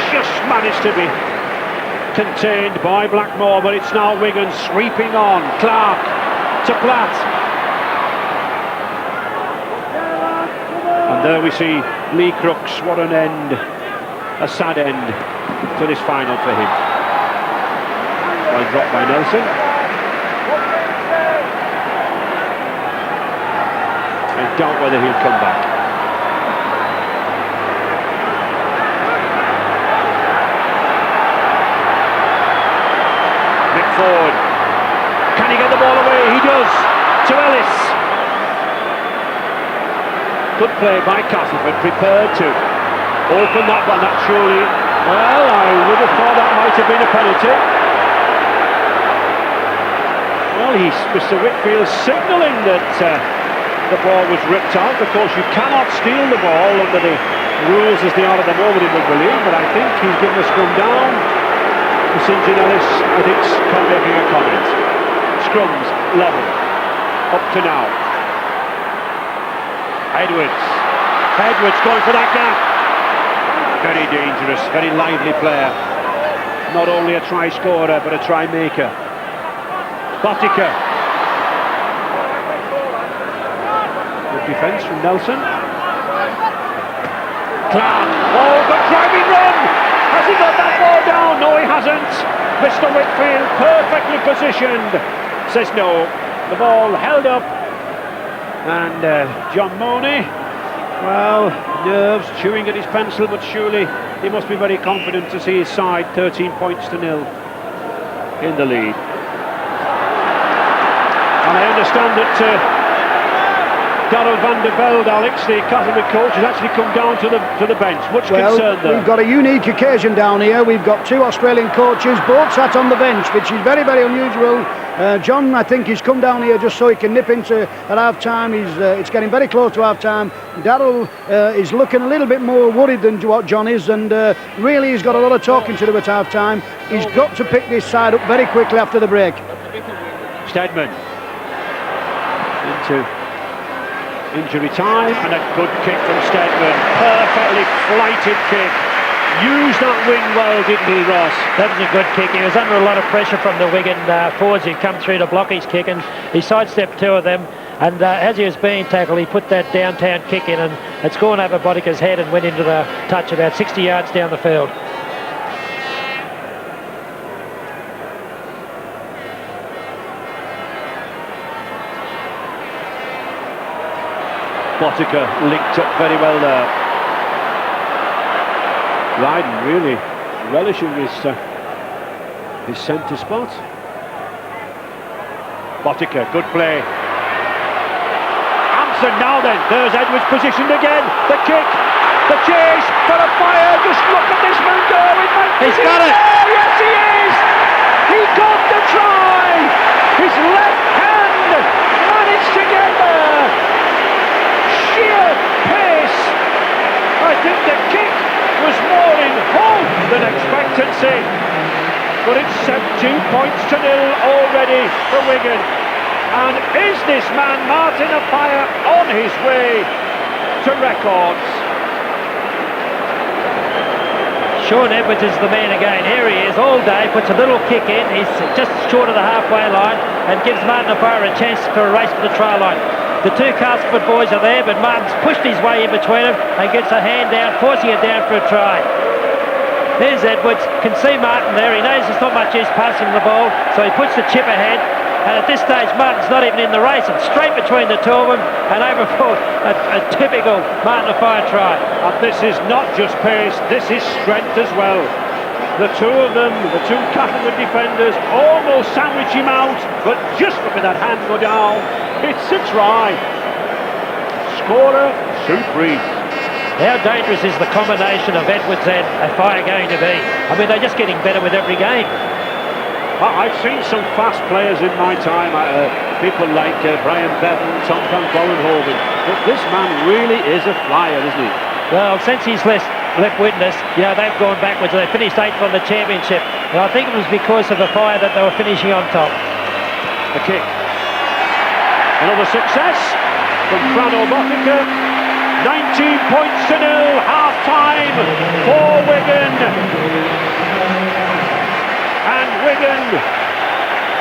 just managed to be contained by Blackmore, but it's now Wigan sweeping on. Clark to Platt, and there we see Lee Crooks. What an end, a sad end to this final for him. Well dropped by Nelson. I doubt whether he'll come back. Mick Ford. Can he get the ball away? He does. To Ellis. Good play by Castleford, prepared to open that one. That surely, well, I would have thought that might have been a penalty. Well, Mr. Whitfield signalling that the ball was ripped out. Of course, you cannot steal the ball under the rules as they are at the moment in rugby league, but I think he's given a scrum down. St. John Ellis, I think, making a comment. Scrums level up to now. Edwards going for that gap. Very dangerous, very lively player. Not only a try scorer, but a try maker. Botica. Good defence from Nelson. Clark. Oh, good driving run. Has he got that ball down? No, he hasn't. Mr. Whitfield, perfectly positioned. Says no. The ball held up. And John Mooney, well, nerves chewing at his pencil, but surely he must be very confident to see his side 13 points to 0 in the lead. And I understand that Darrell van der Velde, Alex, the Castleford coach, has actually come down to the bench. Much concern there. We've got a unique occasion down here. We've got two Australian coaches, both sat on the bench, which is very, very unusual. John, I think, he's come down here just so he can nip into at half-time. It's getting very close to half-time. Darrell is looking a little bit more worried than what John is, and really he's got a lot of talking to do at half-time. He's got to pick this side up very quickly after the break. Stedman into injury time, and a good kick from Stedman. Perfectly flighted kick used that wing well, didn't he, Ross? That was a good kick. He was under a lot of pressure from the Wigan forwards who come through to block his kick, and he sidestepped two of them. And as he was being tackled, he put that downtown kick in, and it's gone over Bodica's head and went into the touch about 60 yards down the field. Bodica linked up very well there. Ryden really relishing his centre spot. Bodica, good play. Amson now then, there's Edwards positioned again. The kick, the chase for a fire. Just look at this man go. He's got it. Yes, he is. He got the try. His left hand managed to get there. Sheer pace. I think the kick was more in hope than expectancy, but it's set 2 points to 0 already for Wigan. And is this man Martin Appiah on his way to records? Sean Edwards is the man again. Here he is all day, puts a little kick in. He's just short of the halfway line and gives Martin Appiah a chance for a race to the try line. The two Castleford boys are there, but Martin's pushed his way in between them and gets a hand down, forcing it down for a try. There's Edwards, can see Martin there. He knows there's not much use passing the ball, so he puts the chip ahead. And at this stage, Martin's not even in the race. It's straight between the two of them and over for a typical Martin Appiah try. And this is not just pace, this is strength as well. The two of them, the two Castleford defenders, almost sandwich him out, but just look at that hand go down. It's a try. Scorer, Supri. How dangerous is the combination of Edwards and Appiah going to be? I mean, they're just getting better with every game. I've seen some fast players in my time, people like Brian Bevan, Tom Van Vollenhoven, but this man really is a flyer, isn't he? Well, since he's left Widnes, you know, they've gone backwards. They finished 8th on the championship, and I think it was because of Appiah that they were finishing on top. A kick. Another success from Frano Bodica. 19 points to 0, half-time for Wigan. And Wigan,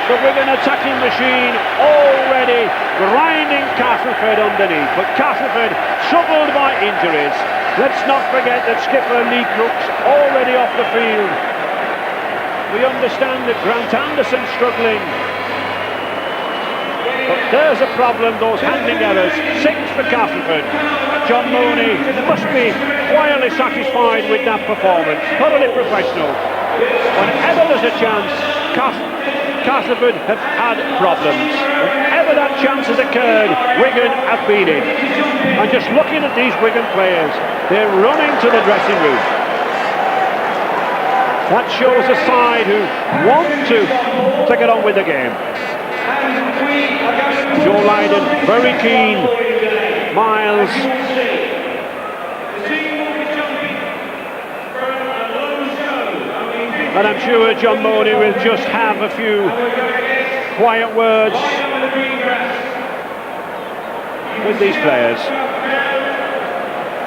the Wigan attacking machine, already grinding Castleford underneath. But Castleford troubled by injuries. Let's not forget that skipper Lee Crooks already off the field. We understand that Grant Anderson's struggling. But there's a problem, those handling errors. 6 for Castleford. John Mooney must be quietly satisfied with that performance. Thoroughly professional. Whenever there's a chance, Castleford have had problems. Whenever that chance has occurred, Wigan have been in. And just looking at these Wigan players, they're running to the dressing room. That shows a side who want to get on with the game. Joe Lydon, very keen. Miles. And I'm sure John Mooney will just have a few quiet words with these players.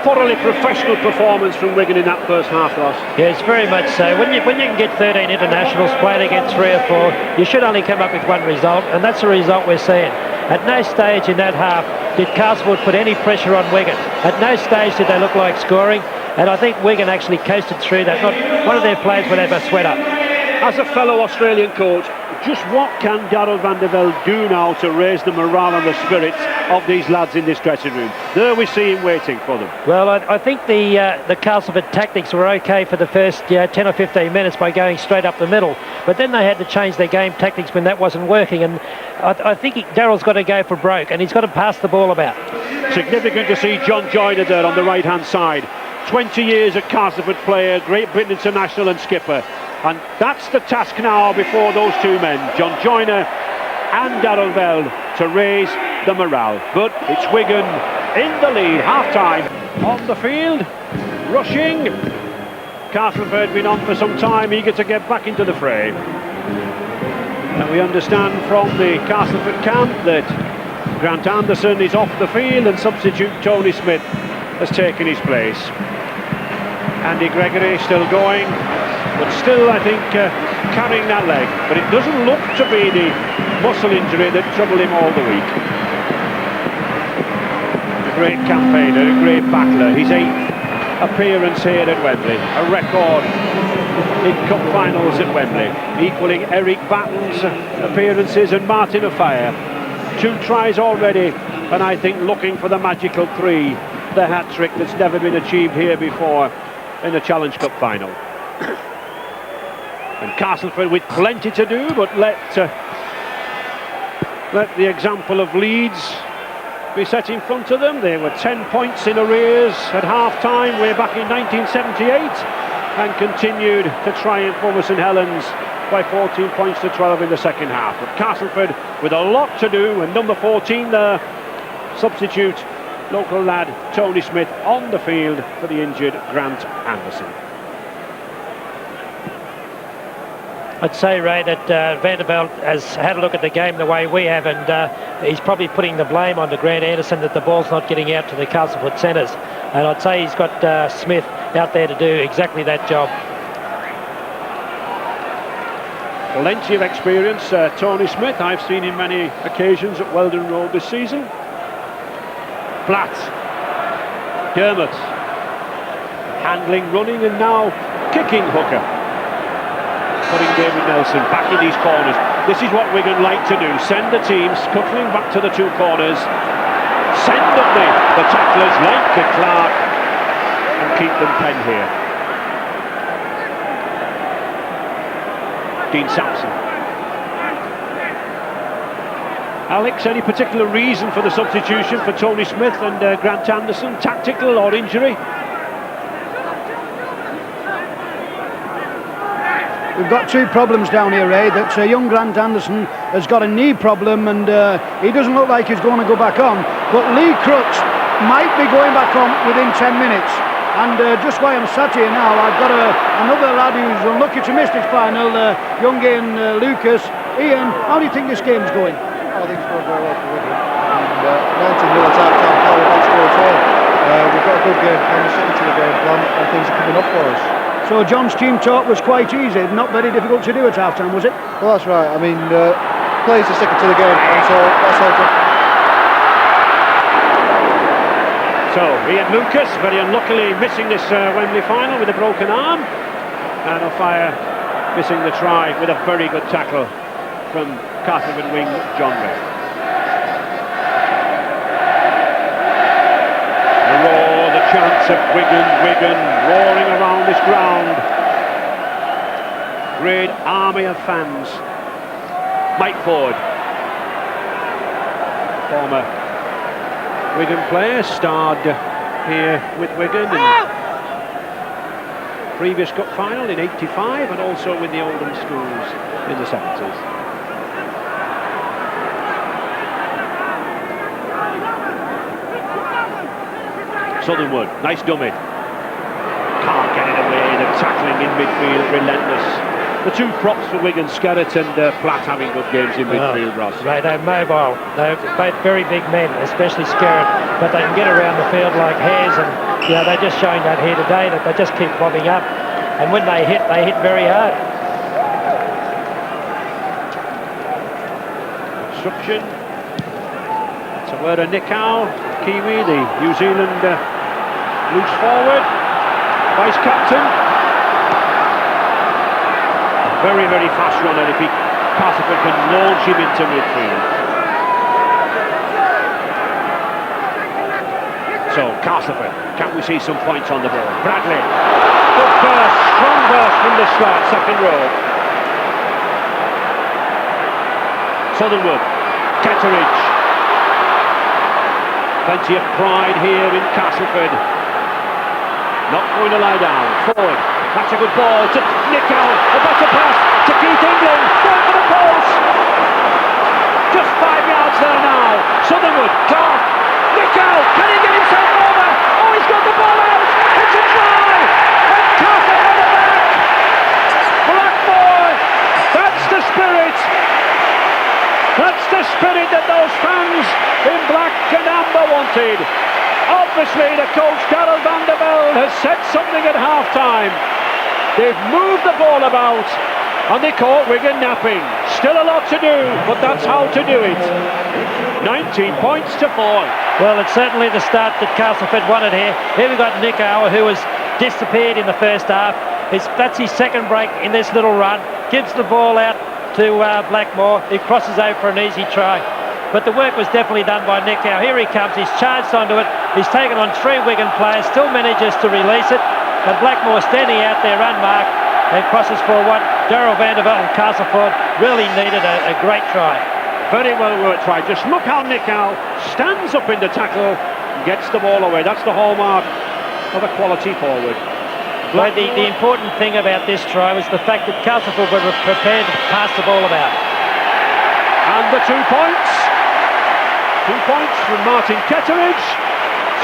Thoroughly professional performance from Wigan in that first half, Ross. Yes, very much so. When you can get 13 internationals playing against 3 or 4, you should only come up with one result, and that's the result we're seeing. At no stage in that half did Castleford put any pressure on Wigan. At no stage did they look like scoring, and I think Wigan actually coasted through that. Not one of their players would ever sweat up. As a fellow Australian coach, just what can Darrell van der Velde do now to raise the morale and the spirits of these lads in this dressing room? There we see him waiting for them. Well, I think the Castleford tactics were okay for the first 10 or 15 minutes by going straight up the middle, but then they had to change their game tactics when that wasn't working, and I think Darrell's got to go for broke, and he's got to pass the ball about. Significant to see John Joyner there on the right hand side. 20 years at Castleford player, Great Britain international and skipper. And that's the task now before those two men, John Joyner and Darrell Velde, to raise the morale. But it's Wigan in the lead, half-time. On the field, rushing. Castleford been on for some time, eager to get back into the fray. And we understand from the Castleford camp that Grant Anderson is off the field and substitute Tony Smith has taken his place. Andy Gregory still going, but still I think carrying that leg. But it doesn't look to be the muscle injury that troubled him all the week. A great campaigner, a great battler. His 8th appearance here at Wembley, a record in cup finals at Wembley, equaling Eric Batten's appearances and Martin Offiah. 2 tries already, and I think looking for the magical 3, the hat-trick that's never been achieved here before in a Challenge Cup final. And Castleford with plenty to do, but let the example of Leeds be set in front of them. They were 10 points in arrears at half-time way back in 1978 and continued to triumph over St Helens by 14 points to 12 in the second half. But Castleford with a lot to do, and number 14 there, substitute local lad Tony Smith on the field for the injured Grant Anderson. I'd say, Ray, that Vanderbilt has had a look at the game the way we have, and he's probably putting the blame on to Grant Anderson that the ball's not getting out to the Castleford centres. And I'd say he's got Smith out there to do exactly that job. Plenty of experience, Tony Smith. I've seen him many occasions at Weldon Road this season. Platt, Dermot, handling, running, and now kicking hooker. Putting David Nelson back in these corners. This is what Wigan like to do. Send the team scuttling back to the 2 corners. Send up the tacklers like Clark and keep them penned here. Dean Sampson. Alex, any particular reason for the substitution for Tony Smith and Grant Anderson? Tactical or injury? We've got 2 problems down here, Ray. That young Grant Anderson has got a knee problem, and he doesn't look like he's going to go back on. But Lee Crooks might be going back on within 10 minutes. And just why I'm sat here now, I've got another lad who's unlucky to miss this final, young Ian Lucas. Ian, how do you think this game's going? I think it's going very well for Wigan. 19 minutes out of time, we've not scored at all. We've got a good game plan, we're sticking to the game plan, and things are coming up for us. So John's team talk was quite easy, not very difficult to do at half-time, was it? Well, that's right. I mean, players are sticking to the game plan, so that's all good. So Ian Lucas, very unluckily missing this Wembley final with a broken arm, and Offiah missing the try with a very good tackle from Castleford wing John Ray. The roar, the chants of Wigan roaring around this ground. Great army of fans. Mike Ford, former Wigan player, starred here with Wigan in previous cup final in '85 and also with the Oldham schools in the '70s. Southernwood, nice dummy. Can't get it away, the tackling in midfield, relentless. The 2 props for Wigan, Skerritt and Platt, having good games in midfield, Ross. Right, they're mobile. They're both very big men, especially Skerritt, but they can get around the field like hares, and they're just showing that here today, that they just keep bobbing up, and when they hit very hard. Obstruction. It's a word of Nickau, Kiwi, the New Zealand loose forward, vice captain. Very, very fast runner if Castleford can launch him into midfield. So Castleford, can we see some points on the board? Bradley, good burst, strong burst from the start, second row. Southernwood, Ketteridge. Plenty of pride here in Castleford. Not going to lie down. Forward. That's a good ball to Nickau. A better pass to Keith England. Going for the post. Just 5 yards there now. Southernwood. Clark. Nickau. Can he get himself over? Oh, he's got the ball out. It's a try. And Castleford are back. Blackmore. That's the spirit. That's the spirit that those fans in black and amber wanted. Of obviously the coach, Darrell van der Velde, has said something at half-time. They've moved the ball about and they caught Wigan napping. Still a lot to do, but that's how to do it. 19 points to 4. Well, it's certainly the start that Castleford wanted here. Here we've got Nick Hour, who has disappeared in the first half. That's his second break in this little run. Gives the ball out to Blackmore, who crosses over for an easy try. But the work was definitely done by Nick Howe. Here he comes, he's charged onto it. He's taken on 3 Wigan players, still manages to release it. And Blackmore standing out there unmarked and crosses for what Darrell van der Velde and Castleford really needed a great try. Very well worked try. Just look how Nick Howe stands up in the tackle, gets the ball away. That's the hallmark of a quality forward. Well, the important thing about this try was the fact that Castleford were prepared to pass the ball about. And the 2 points. 2 points from Martin Ketteridge.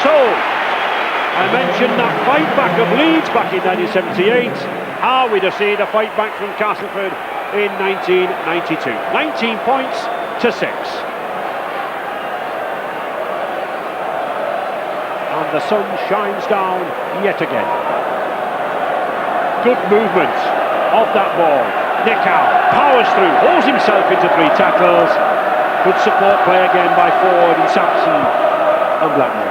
So, I mentioned that fight back of Leeds back in 1978. Are we to see the fight back from Castleford in 1992? 19 points to 6. And the sun shines down yet again. Good movement of that ball. Nick Howe powers through, holds himself into 3 tackles. Good support play again by Ford and Sampson and Blackmore.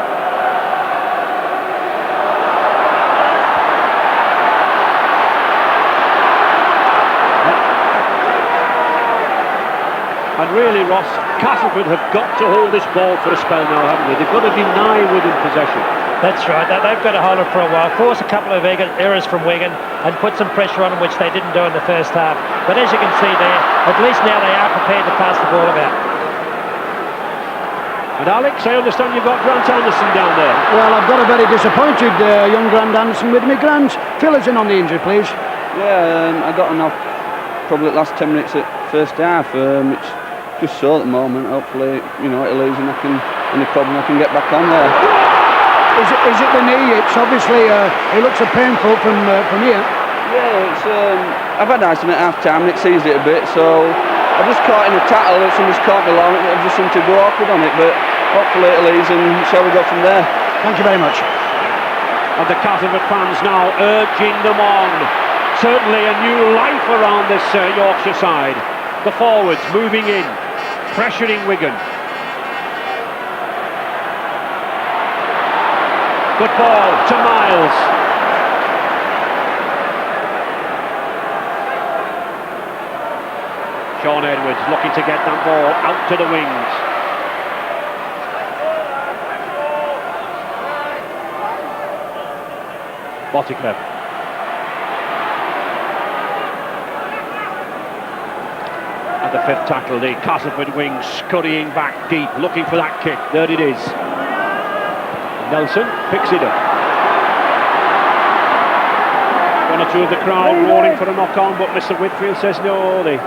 And really, Ross, Castleford have got to hold this ball for a spell now, haven't they? They've got to deny Wigan possession. That's right, they've got to hold it for a while, force a couple of errors from Wigan and put some pressure on them, which they didn't do in the first half. But as you can see there, at least now they are prepared to pass the ball about. And Alex, I understand you've got Grant Anderson down there. Well, I've got a very disappointed young Grant Anderson with me. Grant, fill us in on the injury, please. Yeah, I got him off probably the last 10 minutes at first half. It's just sore at the moment. Hopefully, it'll ease and any problem I can get back on there. Is it the knee? It's obviously it looks painful from here. Yeah, it's I've had ice at half time and it seized it a bit, so I've just caught in a tackle. Somebody's caught me long. I've just seemed to go awkward on it, but hopefully it'll ease and shall we go from there. Thank you very much. And the Castleford fans now urging them on. Certainly a new life around this Yorkshire side. The forwards moving in, pressuring Wigan. Good ball to Miles. Sean Edwards looking to get that ball out to the wings. Boticlev. And the 5th tackle, the Castleford wings scurrying back deep, looking for that kick. There it is. Nelson picks it up. 1 or 2 of the crowd roaring for a knock-on, but Mr. Whitfield says no, they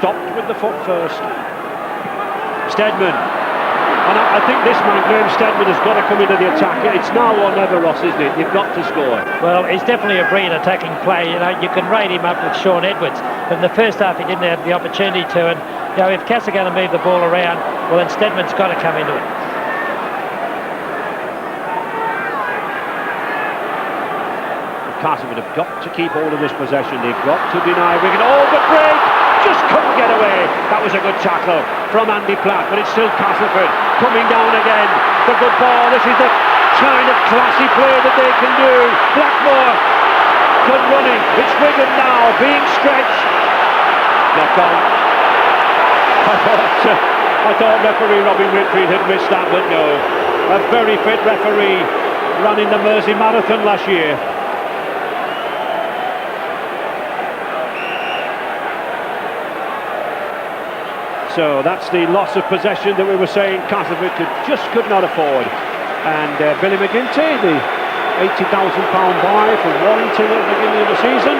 stopped with the foot first. Steadman. And I think this man, Graham Steadman, has got to come into the attack. It's now or never, Ross, isn't it? You've got to score. Well, he's definitely a brilliant attacking player. You can rate him up with Sean Edwards. But in the first half, he didn't have the opportunity to. And if Cass are going to move the ball around, well, then Steadman's got to come into it. Castleford have got to keep hold of this possession. They've got to deny Wigan. Oh, the break! Just couldn't get away. That was a good tackle from Andy Platt, but it's still Castleford coming down again. The good ball. This is the kind of classy play that they can do. Blackmore, good running. It's Wigan now being stretched. Knock on. I thought referee Robin Whitfield had missed that, but no. A very fit referee ran in the Mersey Marathon last year. So that's the loss of possession that we were saying Castleford could not afford. And Billy McGinty, the £80,000 buy from Warrington at the beginning of the season.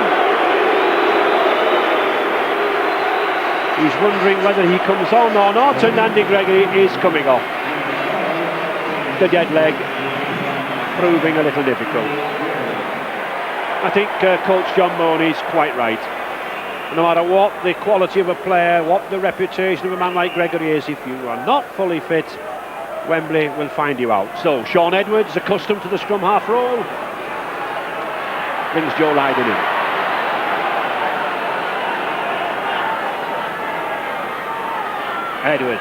He's wondering whether he comes on or not, and Andy Gregory is coming off. The dead leg proving a little difficult. I think Coach John Mooney is quite right. No matter what the quality of a player, what the reputation of a man like Gregory is, if you are not fully fit, Wembley will find you out. So Sean Edwards, accustomed to the scrum half role, brings Joe Lydon in. Edwards.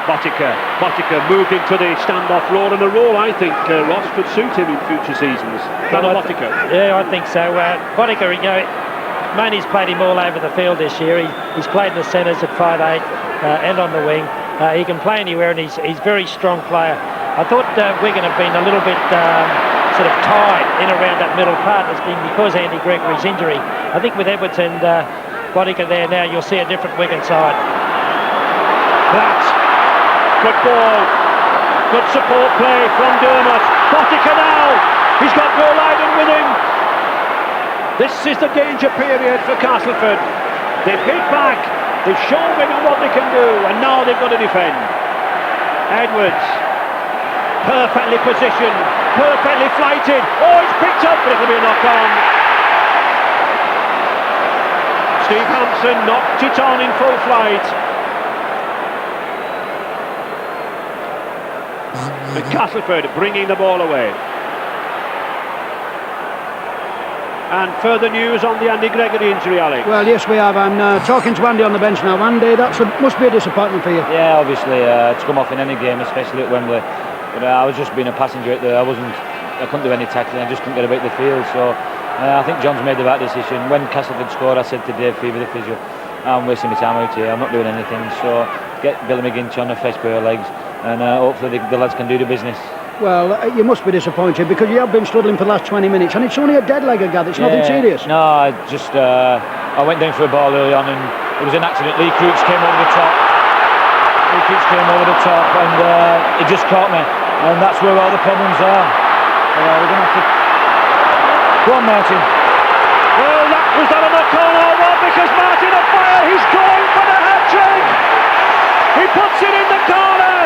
Botica moved into the standoff role, and a role I think Ross could suit him in future seasons. Botica. Yeah, I think so. Botica, you know, Manny's played him all over the field this year. He's played in the centres at 5'8" and on the wing. He can play anywhere, and he's a very strong player. I thought Wigan have been a little bit sort of tied in around that middle part. It's been because Andy Gregory's injury. I think with Edwards and Botica there now, you'll see a different Wigan side. Platt. Good ball, good support play from Dermot. Botica now, he's got Joe Lydon with him. This is the danger period for Castleford. They've hit back, they've shown Wigan what they can do, and now they've got to defend. Edwards, perfectly positioned, perfectly flighted. Oh, it's picked up, but it'll be a knock-on. Steve Hampson knocked it on in full flight. And Castleford bringing the ball away. And further news on the Andy Gregory injury, Alex. Well, yes, we have. I'm talking to Andy on the bench now. Andy, that must be a disappointment for you. Yeah, obviously, to come off in any game, especially at Wembley. But I was just being a passenger at there. I couldn't do any tackling. I just couldn't get about the field. So I think John's made the right decision. When Castleford scored, I said to Dave Fever, the physio, I'm wasting my time out here. I'm not doing anything. So get Billy McGinty on a fresh pair of legs, and hopefully the lads can do the business. Well, you must be disappointed because you have been struggling for the last 20 minutes, and it's only a dead leg, I gather. It's nothing serious. No, I went down for a ball early on, and it was an accident. Lee Crooks came over the top. And it just caught me, and that's where all the problems are. We're going to have to go on, Martin. Well, was that a knock-on or what? Because Martin on fire, he's going for the hat-trick. He puts it in the corner.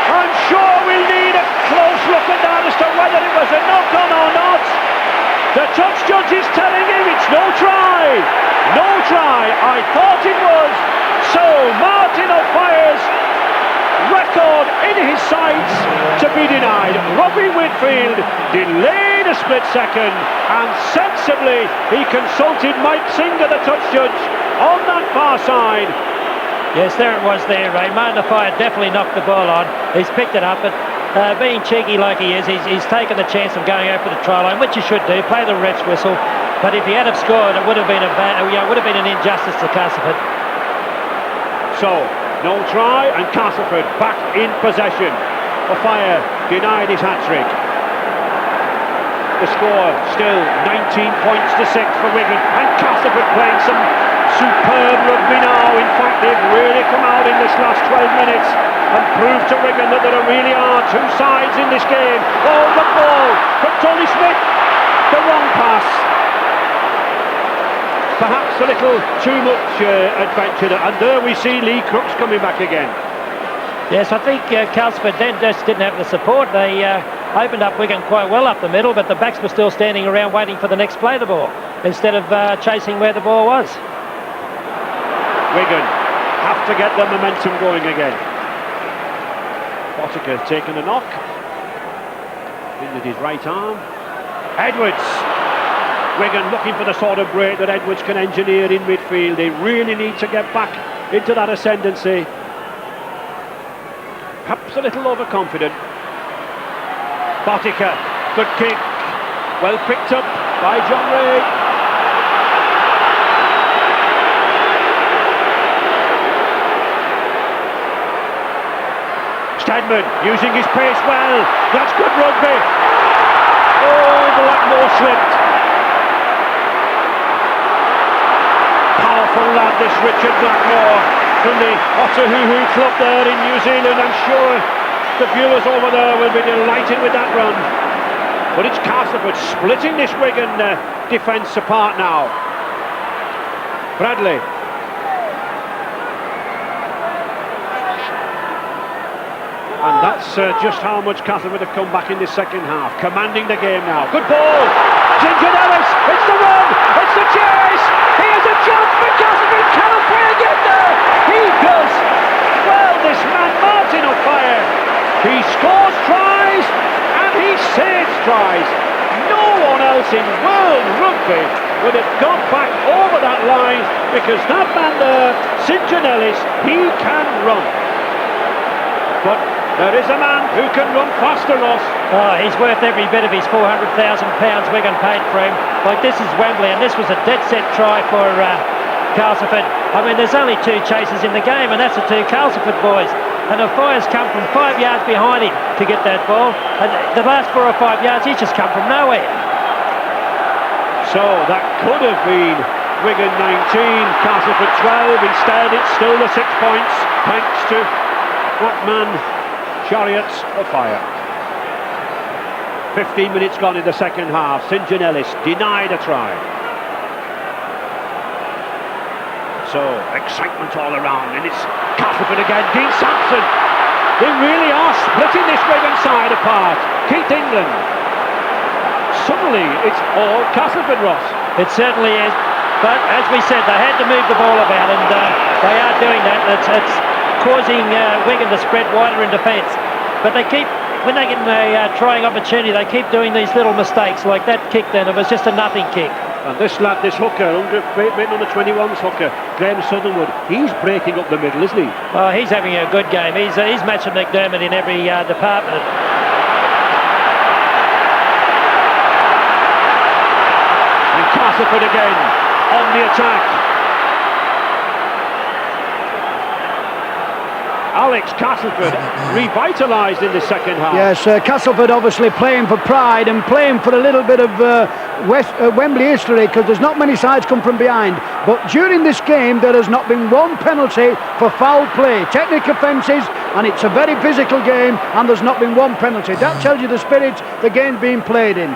I'm sure we'll need a close look at that as to whether it was a knock-on or not. The touch judge is telling him it's no try. No try. I thought it was. So Martin O'Fire's record in his sights to be denied. Robbie Whitfield delayed a split second, and sensibly he consulted Mike Singer, the touch judge, on that far side. Yes, there it was there, Ray. Martin O'Fire definitely knocked the ball on. He's picked it up, but being cheeky like he is, he's taken the chance of going over the try line, which you should do, play the ref's whistle. But if he had have scored, it would have been an injustice to Castleford. So, no try, and Castleford back in possession. O'Fire denied his hat-trick. The score still 19 points to 6 for Wigan, and Castleford playing some superb rugby now. In fact, they've really come out in this last 12 minutes and proved to Wigan that there really are two sides in this game. Oh, the ball from Tony Smith, the wrong pass. Perhaps a little too much adventure, and there we see Lee Crooks coming back again. Yes, I think Castleford then just didn't have the support. They opened up Wigan quite well up the middle, but the backs were still standing around waiting for the next play the ball instead of chasing where the ball was. Wigan have to get the momentum going again. Botica taking a knock in with his right arm. Edwards. Wigan looking for the sort of break that Edwards can engineer in midfield. They really need to get back into that ascendancy. Perhaps a little overconfident. Botica, good kick, well picked up by John Ray. Stedman using his pace well. That's good rugby. Oh, Blackmore slipped. Powerful lad, this Richard Blackmore from the Otahuhu club there in New Zealand. I'm sure the viewers over there will be delighted with that run. But it's Castleford splitting this Wigan defence apart now. Bradley. And that's just how much Castleford have come back in this second half, commanding the game now. Good ball! Ginger Ellis, it's the run, it's the chase! Here's a chance for Castleford, can O'Fire get there? He does! Well, this man Martin O'Fire tries. No one else in world rugby would have got back over that line, because that man there, St John Ellis, he can run. But there is a man who can run faster, Ross. Oh, he's worth every bit of his £400,000 Wigan paid for him. Like, this is Wembley, and this was a dead set try for Castleford. I mean, there's only 2 chases in the game, and that's the 2 Castleford boys. And the fire's come from 5 yards behind him to get that ball. And the last 4 or 5 yards, he's just come from nowhere. So that could have been Wigan 19, Castleford 12. Instead, it's still the 6 points, thanks to that man, Chariots of Fire. 15 minutes gone in the second half. St John Ellis denied a try. So, excitement all around, and it's Castleford again. Dean Sampson. They really are splitting this Wigan side apart. Keith England. Suddenly, it's all Castleford, Ross. It certainly is. But, as we said, they had to move the ball about, and they are doing that. It's causing Wigan to spread wider in defence. But they keep, when they get a trying opportunity, they keep doing these little mistakes, like that kick then. It was just a nothing kick. And this lad, this hooker, under 21's hooker, Graham Southernwood, he's breaking up the middle, isn't he? Oh, he's having a good game. He's matching McDermott in every department. And Castleford again on the attack. Alex, Castleford revitalised in the second half. Yes, Castleford obviously playing for pride and playing for a little bit of Wembley history, because there's not many sides come from behind. But during this game, there has not been one penalty for foul play. Technical offences, and it's a very physical game, and there's not been one penalty. That tells you the spirit the game's being played in.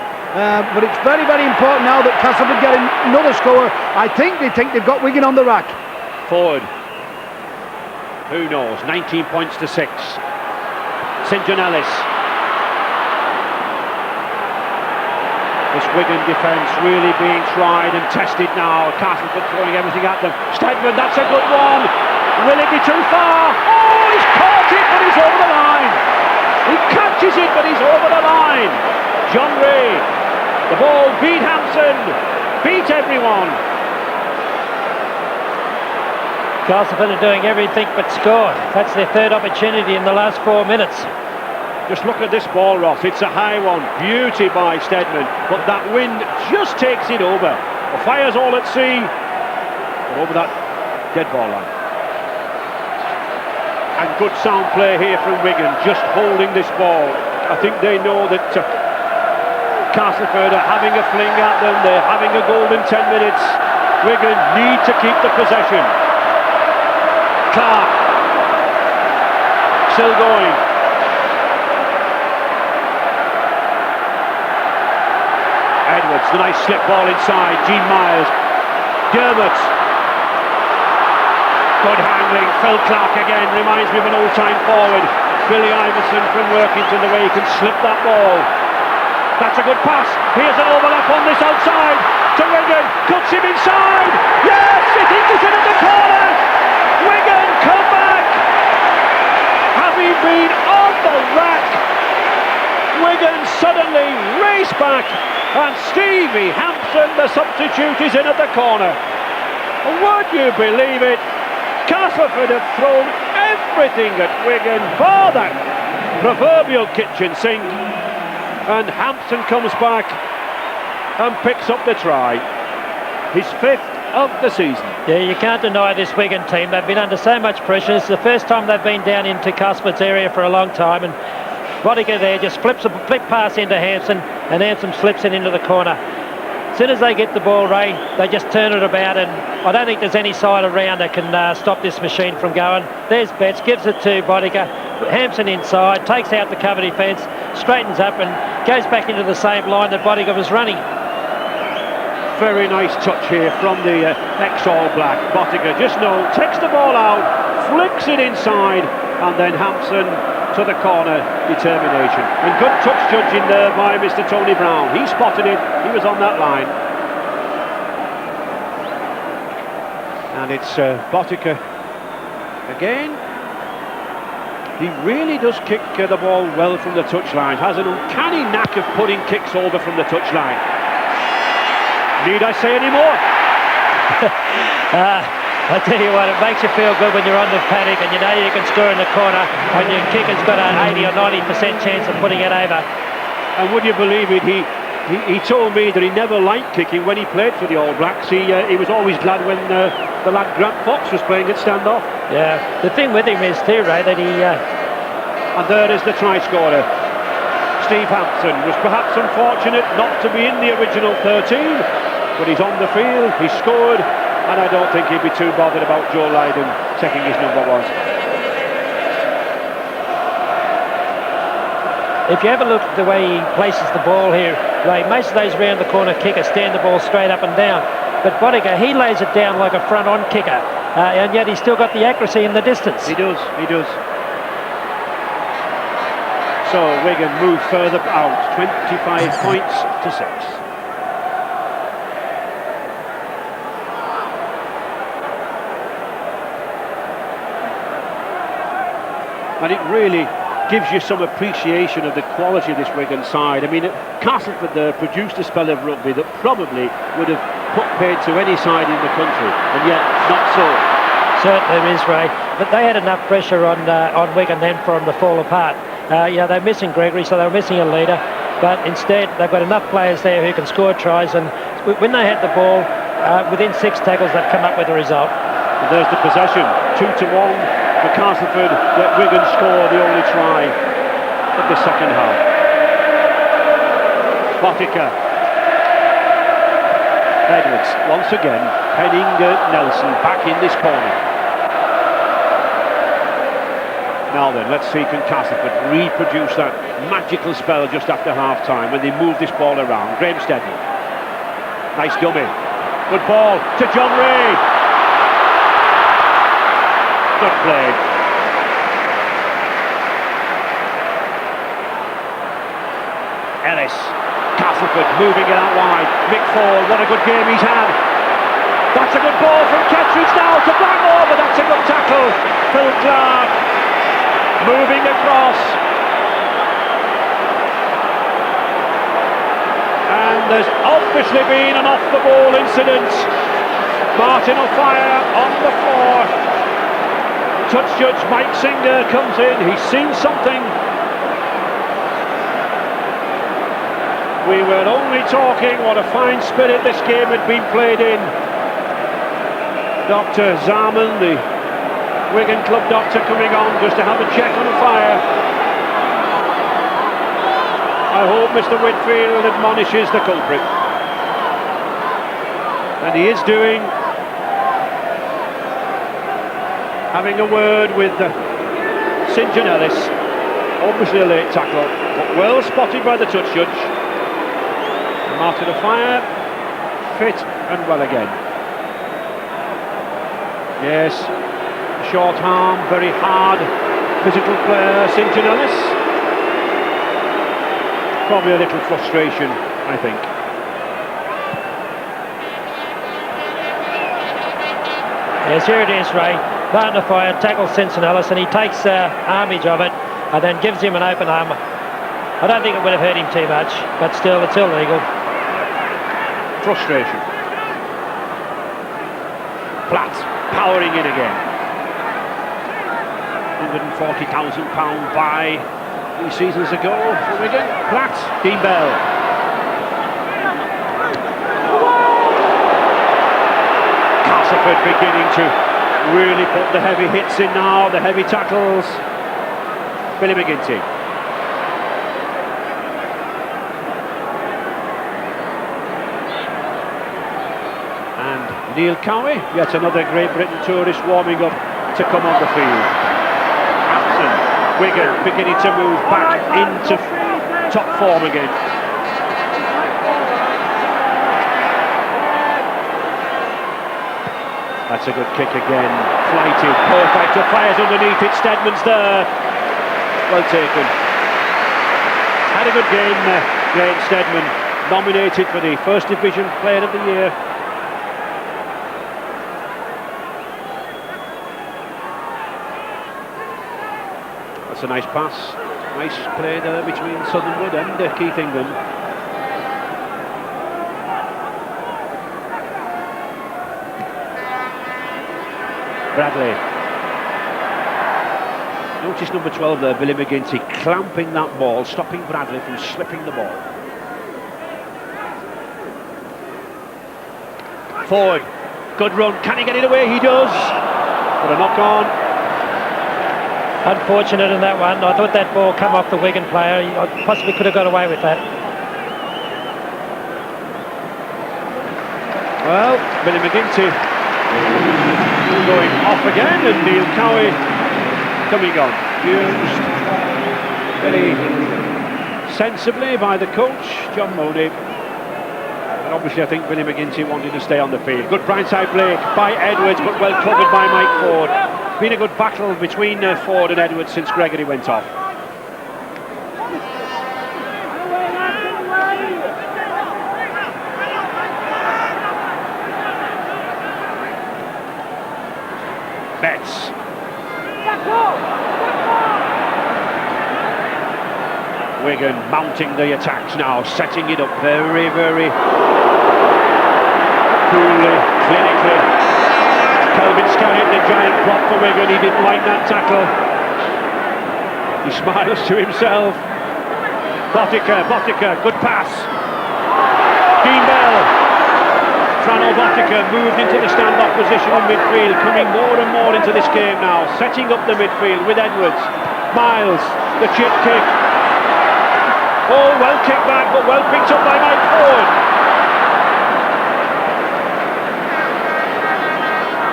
But it's very, very important now that Castleford get another score. I think they think they've got Wigan on the rack. Forward. Who knows? 19 points to 6. St John Ellis. This Wigan defence really being tried and tested now. Castleford throwing everything at them. Stedman, that's a good one. Will it be too far? Oh, he's caught it, but he's over the line. He catches it, but he's over the line. John Ray. The ball beat Hampson. Beat everyone. Castleford are doing everything but score. That's their 3rd opportunity in the last 4 minutes. Just look at this ball, Ross. It's a high one. Beauty by Stedman. But that wind just takes it over. The fire's all at sea. Over that dead ball line. And good sound play here from Wigan, just holding this ball. I think they know that Castleford are having a fling at them. They're having a golden 10 minutes. Wigan need to keep the possession. Clark. Still going. Edwards, the nice slip ball inside. Gene Myers. Dermott. Good handling. Phil Clark again. Reminds me of an old-time forward. Billy Iverson from Workington, the way he can slip that ball. That's a good pass. Here's an overlap on this outside. To Wigan. Cuts him inside. Yes! He thinks he's in at the corner. Wigan come back. Having been on the rack, Wigan suddenly race back, and Stevie Hampson, the substitute, is in at the corner. Would you believe it? Castleford have thrown everything at Wigan for that proverbial kitchen sink, and Hampson comes back and picks up the try. His 5th of the season. Yeah, you can't deny this Wigan team. They've been under so much pressure. It's the first time they've been down into Castleford's area for a long time, and Bodiger there just flips a flick pass into Hampson, and Hampson slips it into the corner. As soon as they get the ball, Ray, they just turn it about, and I don't think there's any side around that can stop this machine from going. There's Betts, gives it to Bodiger. Hampson inside, takes out the cover defence, straightens up and goes back into the same line that Bodiger was running. Very nice touch here from the ex-All Black. Bottiger just takes the ball out, flicks it inside, and then Hampson to the corner. Determination. And good touch judging there by Mr. Tony Brown. He spotted it, he was on that line. And it's Bottiger again. He really does kick the ball well from the touchline. Has an uncanny knack of putting kicks over from the touchline. Need I say any more? I tell you what, it makes you feel good when you're on the paddock and you know you can score in the corner and your kicker's got an 80 or 90% chance of putting it over. And would you believe it, he told me that he never liked kicking when he played for the All Blacks. He was always glad when the lad Grant Fox was playing at stand-off. Yeah, the thing with him is too, Ray, that he... And there is the try scorer. Steve Hampson was perhaps unfortunate not to be in the original 13, but he's on the field, he scored, and I don't think he'd be too bothered about Joe Lydon taking his number one. If you ever look at the way he places the ball here, Ray, most of those round the corner kickers stand the ball straight up and down. But Boddicker, he lays it down like a front-on kicker, and yet he's still got the accuracy in the distance. He does, he does. So Wigan move further out, 25 points to 6. And it really gives you some appreciation of the quality of this Wigan side. I mean, Castleford produced a spell of rugby that probably would have put paid to any side in the country, and yet not so. Certainly is, Ray. But they had enough pressure on Wigan then for them to fall apart. They're missing Gregory, so they were missing a leader. But instead, they've got enough players there who can score tries. And when they had the ball, within 6 tackles, they've come up with a result. And there's the possession, 2-1 for Castleford. Let Wigan score the only try of the second half. Boddicker. Edwards, once again, penning Nelson back in this corner. Now then, let's see, can Castleford reproduce that magical spell just after half-time when they move this ball around. Graham Stedman. Nice dummy. Good ball to John Ray. Good play. Ellis. Castleford moving it out wide. Mick Ford, what a good game he's had. That's a good ball from Kettridge now to Blackmore, but that's a good tackle. Phil Clark moving across. And there's obviously been an off-the-ball incident. Martin O'Fire on the floor. Touch judge Mike Singer comes in. He's seen something. We were only talking what a fine spirit this game had been played in. Dr. Zaman, the Wigan club doctor, coming on just to have a check on Fire. I hope Mr. Whitfield admonishes the culprit. And he is doing. Having a word with St. John Ellis. Obviously a late tackle, but well spotted by the touch judge. Martin O'Fire, fit and well again. Yes, short arm, very hard, physical player, St. John Ellis. Probably a little frustration, I think. Yes, here it is, Ray. Martin O'Fire tackles St. John Ellis and he takes homage of it and then gives him an open arm. I don't think it would have hurt him too much, but still, it's illegal. Frustration. Platt powering in again. £140,000 buy 3 seasons ago for Wigan. Platt, Dean Bell. Castleford beginning to really put the heavy hits in now, the heavy tackles. Billy McGinty. Neil Cowie, yet another Great Britain tourist warming up to come on the field. Hampson, Wigan beginning to move back into top form again. That's a good kick again, flighted, perfect, fires underneath it, Stedman's there. Well taken. Had a good game, Graham Stedman, nominated for the First Division Player of the Year. That's a nice pass. Nice play there between Southernwood and Keith England. Bradley. Notice number 12 there, Billy McGinty, clamping that ball, stopping Bradley from slipping the ball. Forward. Good run. Can he get it away? He does. But a knock on. Unfortunate in that one. I thought that ball come off the Wigan player. I possibly could have got away with that. Well, Billy McGinty going off again, and Neil Cowie coming on. Used very sensibly by the coach, John Mooney. And obviously I think Billy McGinty wanted to stay on the field. Good blindside play by Edwards, but well covered by Mike Ford. Been a good battle between Ford and Edwards since Gregory went off. Betts. Wigan mounting the attacks now, setting it up very, very coolly, clinically. Kelvin Scarrett, the giant prop for Wigan, he didn't like that tackle. He smiles to himself. Botica, good pass. Dean Bell. Frano Botica moved into the stand-off position in midfield, coming more and more into this game now, setting up the midfield with Edwards. Miles, the chip kick. Oh, well kicked back, but well picked up by Mike Ford.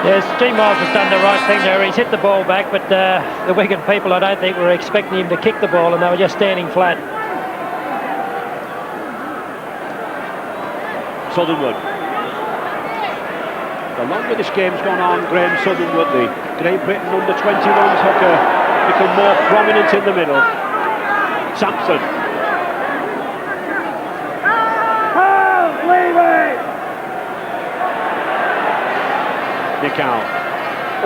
Yes, Gene Miles has done the right thing there. He's hit the ball back, but the Wigan people, I don't think, were expecting him to kick the ball, and they were just standing flat. Southernwood. The longer this game's gone on, Graham Southernwood, the Great Britain under-21s hooker, become more prominent in the middle. Sampson. Nicow.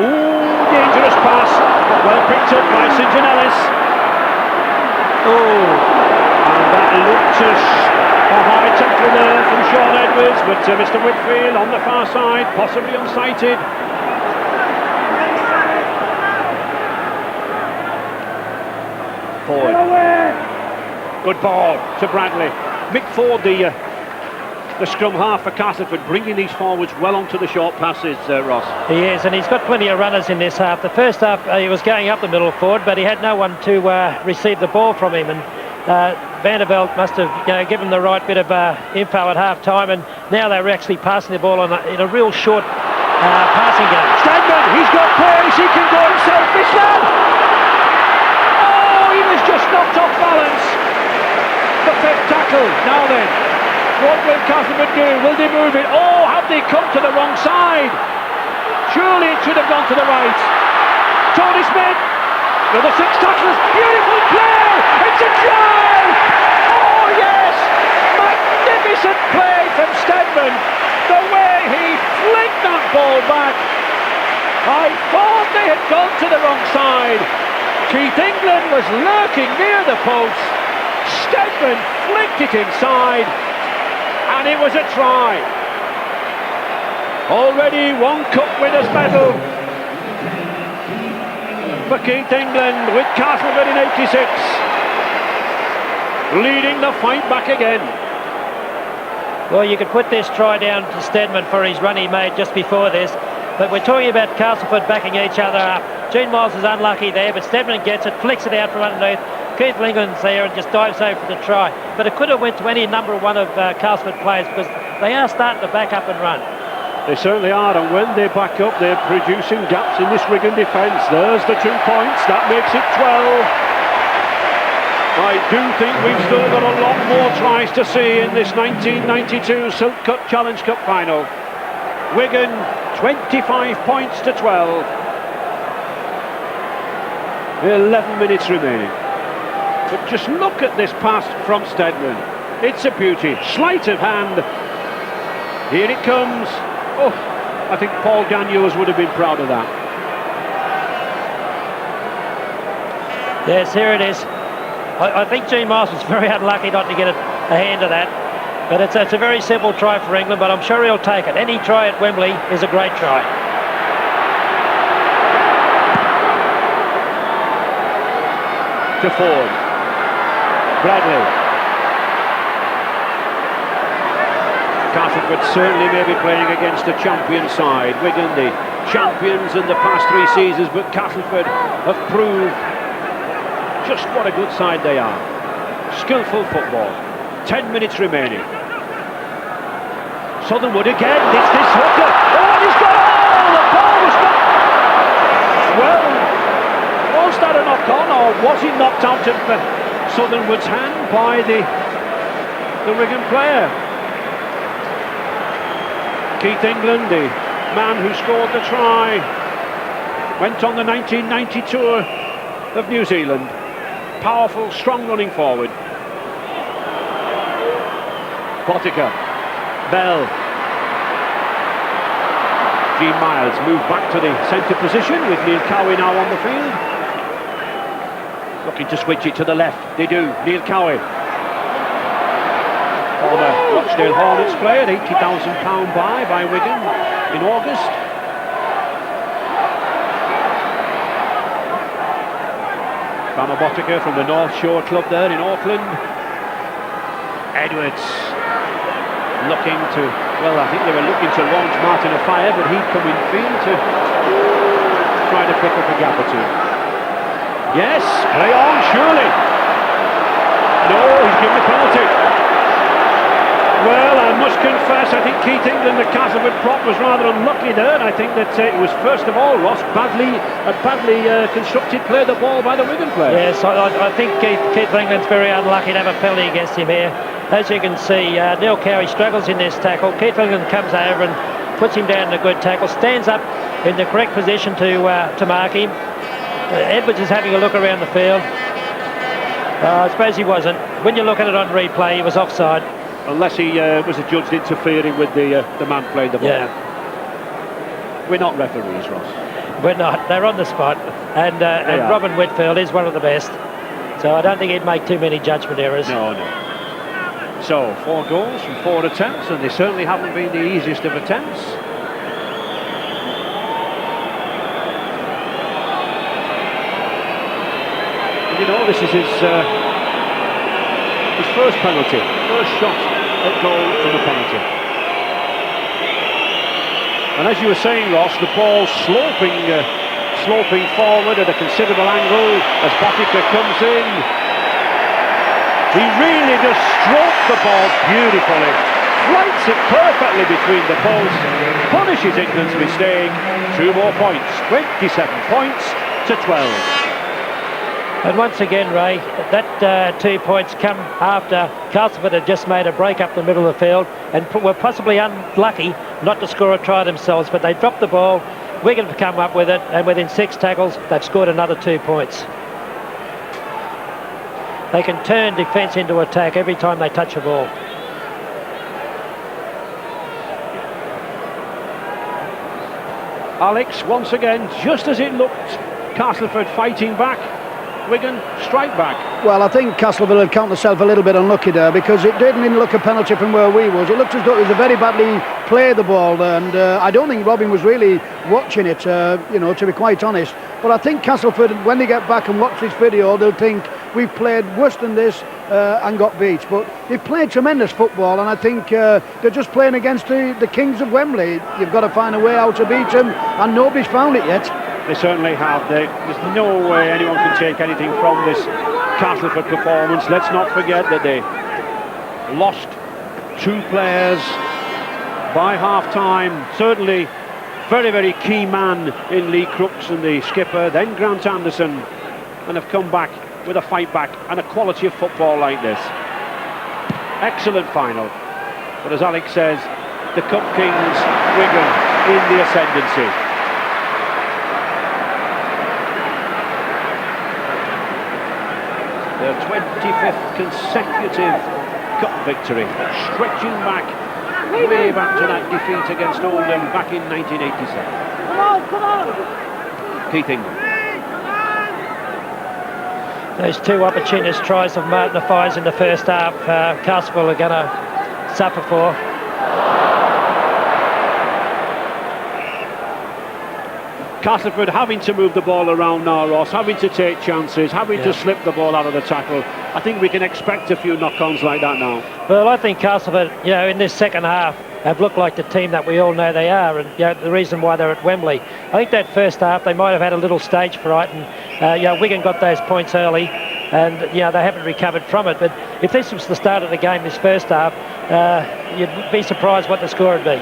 Oh, dangerous pass, but well picked up by St John Ellis. Oh, and that looked a high tackle there from Sean Edwards, but Mr Whitfield on the far side, possibly unsighted. Ford. Good ball to Bradley. Mick Ford, the scrum half for Castleford, bringing these forwards well onto the short passes, Ross. He is, and he's got plenty of runners in this half. The first half he was going up the middle forward, but he had no one to receive the ball from him, and Vanderveld must have given the right bit of info at half time, and now they're actually passing the ball in a real short passing game. Stedman, he's got pace, he can go himself, this lad! Oh, he was just knocked off balance. The fifth tackle, now then. What will Castleford do? Will they move it? Oh, have they come to the wrong side? Surely it should have gone to the right. Tony Smith, another six tackles, beautiful play! It's a try! Oh yes! Magnificent play from Stedman. The way he flicked that ball back. I thought they had gone to the wrong side. Keith England was lurking near the post. Stedman flicked it inside. And it was a try. Already one cup winners' medal for Keith England with Castleford in '86, leading the fight back again. Well, you could put this try down to Stedman for his run he made just before this, but we're talking about Castleford backing each other up. Gene Miles is unlucky there, but Stedman gets it, flicks it out from underneath. Keith England's there and just dives over for the try. But it could have went to any number one of Castleford players, because they are starting to back up and run. They certainly are, and when they back up, they're producing gaps in this Wigan defence. There's the 2 points, that makes it 12. I do think we've still got a lot more tries to see in this 1992 Silk Cut Challenge Cup final. Wigan 25 points to 12. 11 minutes remaining. But just look at this pass from Stedman. It's a beauty. Sleight of hand. Here it comes. Oh, I think Paul Daniels would have been proud of that. Yes, here it is. I think Gene Miles was very unlucky not to get a hand of that. But it's a very simple try for England, but I'm sure he'll take it. Any try at Wembley is a great try. To Ford. Bradley. Castleford certainly may be playing against a champion side. Wigan, the champions in the past 3 seasons, but Castleford have proved just what a good side they are. Skillful football. 10 minutes remaining. Southernwood again. It's this hooker. Oh, he's got all! The ball was not. Well, was that a knock on, or was it knocked out of Southernwood's hand by the Wigan player? Keith England, the man who scored the try, went on the 1990 tour of New Zealand. Powerful, strong running forward. Pottinger, Bell. Gene Miles moved back to the centre position with Neil Cowie now on the field. Looking to switch it to the left. They do. Neil Cowie. Former Rochdale Hornets player, £80,000 buy by Wigan in August. Farmer Bottiker from the North Shore Club there in Auckland. Edwards looking to, well, I think they were looking to launch Martin a fire, but he'd come in field to try to pick up a gap or two. Yes, play on, surely. No, he's given a penalty. Well, I must confess, I think Keith England, the Castleford prop, was rather unlucky there. I think that it was, first of all, Ross, badly constructed play, the ball by the Wigan player. Yes, I think Keith England's very unlucky to have a penalty against him here. As you can see, Neil Cowie struggles in this tackle. Keith England comes over and puts him down in a good tackle, stands up in the correct position to mark him. Edwards is having a look around the field. I suppose he wasn't. When you look at it on replay, he was offside. Unless he was adjudged interfering with the man playing the ball. Yeah. We're not referees, Ross. We're not. They're on the spot. And Robin Whitfield is one of the best. So I don't think he'd make too many judgment errors. No. So, 4 goals from 4 attempts, and they certainly haven't been the easiest of attempts. And you know, this is his first penalty, first shot at goal from a penalty. And as you were saying, Ross, the ball sloping forward at a considerable angle as Bottiker comes in. He really just stroked the ball beautifully, flights it perfectly between the posts, punishes England's mistake. 2 more points, 27 points to 12. And once again, Ray, that 2 points come after Castleford had just made a break up the middle of the field and were possibly unlucky not to score a try themselves, but they dropped the ball. Wigan have come up with it, and within 6 tackles, they've scored another 2 points. They can turn defence into attack every time they touch a ball. Alex, once again, just as it looked, Castleford fighting back, Wigan strike back. Well, I think Castleford had count themselves a little bit unlucky there, because it didn't look a penalty from where we was. It looked as though it was a very badly played the ball, and I don't think Robin was really watching it, to be quite honest. But I think Castleford, when they get back and watch this video, they'll think we've played worse than this and got beat. But they've played tremendous football, and I think they're just playing against the kings of Wembley. You've got to find a way how to beat them, and nobody's found it yet. They certainly have. There's no way anyone can take anything from this Castleford performance. Let's not forget that they lost 2 players by half-time. Certainly very, very key man in Lee Crooks and the skipper, then Grant Anderson, and have come back with a fight back and a quality of football like this. Excellent final. But as Alex says, the Cup Kings, Wigan, in the ascendancy. Their 25th consecutive Cup victory, stretching back, way back to that defeat against Oldham back in 1987. Come on! Keith England. Those two opportunist tries of Martin Defies in the first half, Castleford are going to suffer for. Castleford having to move the ball around now, Ross, having to take chances, having to slip the ball out of the tackle. I think we can expect a few knock-ons like that now. Well, I think Castleford, in this second half, have looked like the team that we all know they are, and the reason why they're at Wembley. I think that first half they might have had a little stage fright, and Wigan got those points early, and they haven't recovered from it. But if this was the start of the game, this first half, you'd be surprised what the score would be.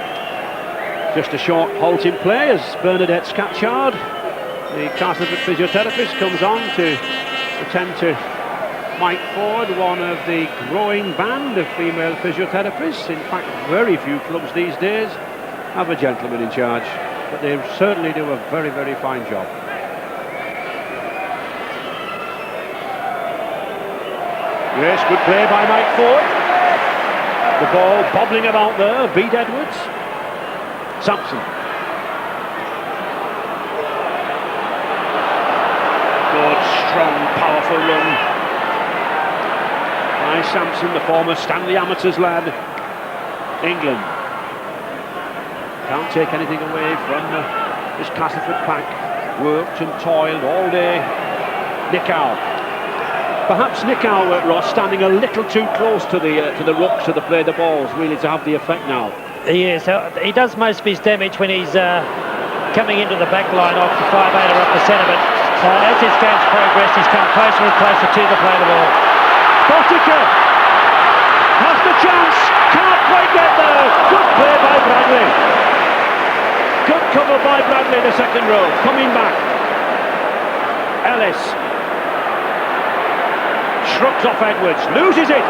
Just a short halt in play as Bernadette Scatchard, the Castleford physiotherapist, comes on to attend to Mike Ford, one of the growing band of female physiotherapists. In fact, very few clubs these days have a gentleman in charge, but they certainly do a very, very fine job. Yes, good play by Mike Ford. The ball bobbling about there, beat Edwards. Sampson. Good, strong, powerful run by Sampson, the former Stanley Amateurs lad. England can't take anything away from this Castleford pack. Worked and toiled all day. Nickau. Perhaps Nickau, Ross, standing a little too close to the rucks to play the balls, really, to have the effect now. He is. He does most of his damage when he's coming into the back line off the 5/8 or off the centre, but as his game's progressed, he's come closer and closer to the play the ball. Botica has the chance, can't quite get there. Good play by Bradley. Good cover by Bradley in the second row. Coming back. Ellis shrugs off Edwards, loses it.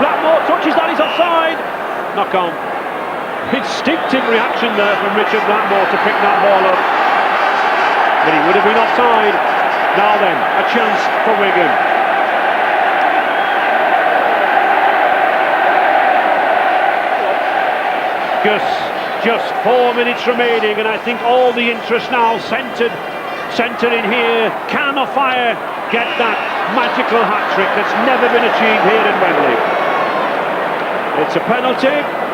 Blackmore touches that, he's offside. Knock on. Instinctive reaction there from Richard Blackmore to pick that ball up, but he would have been offside. Now then, a chance for Wigan. Just 4 minutes remaining, and I think all the interest now centred in here. Can O'Fire get that magical hat-trick that's never been achieved here in Wembley? It's a penalty.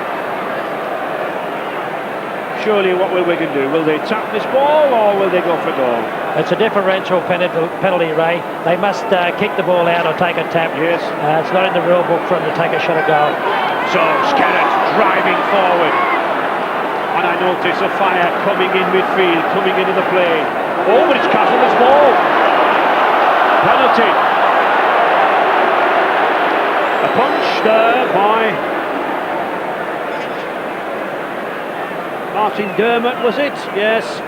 Surely what will Wigan do? Will they tap this ball or will they go for goal? It's a differential penalty, Ray. They must kick the ball out or take a tap. Yes. It's not in the rule book for them to take a shot at goal. So Skerrett driving forward. And I notice O'Fire coming in midfield, coming into the play. Oh, but it's Castleman's ball. Penalty. A punch there by Martin Dermott, was it? Yes.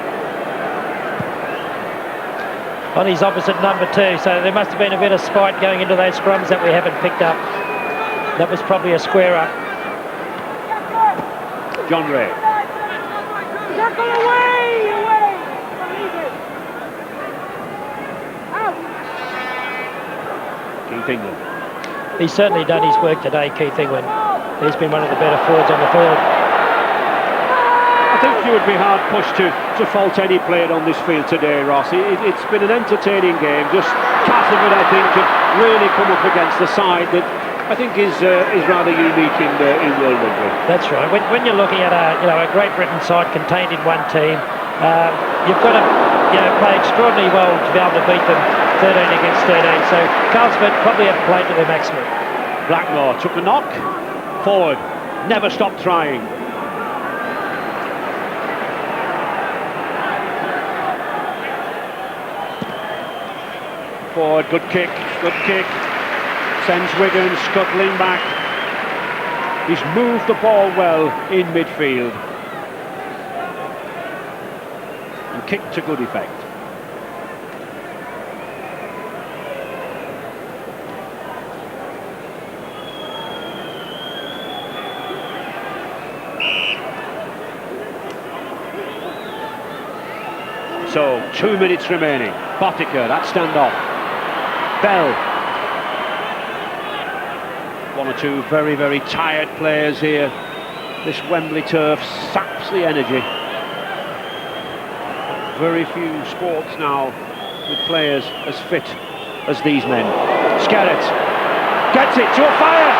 On his opposite number 2, so there must have been a bit of spite going into those scrums that we haven't picked up. That was probably a square up. John Ray. Keith England. He's certainly done his work today, Keith England. He's been one of the better forwards on the field. I think you would be hard pushed to fault any player on this field today, Ross. It's been an entertaining game. Just Castleford, I think, have really come up against the side that I think is rather unique in world rugby. That's right. When you're looking at a Great Britain side contained in one team, you've got to play extraordinarily well to be able to beat them 13 against 13. So Castleford probably have played to their maximum. Blackmore took a knock forward, never stopped trying. Forward, good kick, sends Wigan scuttling back. He's moved the ball well in midfield and kicked to good effect. So 2 minutes remaining. Botica, that standoff. Bell. One or two very, very tired players here. This Wembley turf saps the energy. Very few sports now with players as fit as these men. Skerritt gets it to a fire.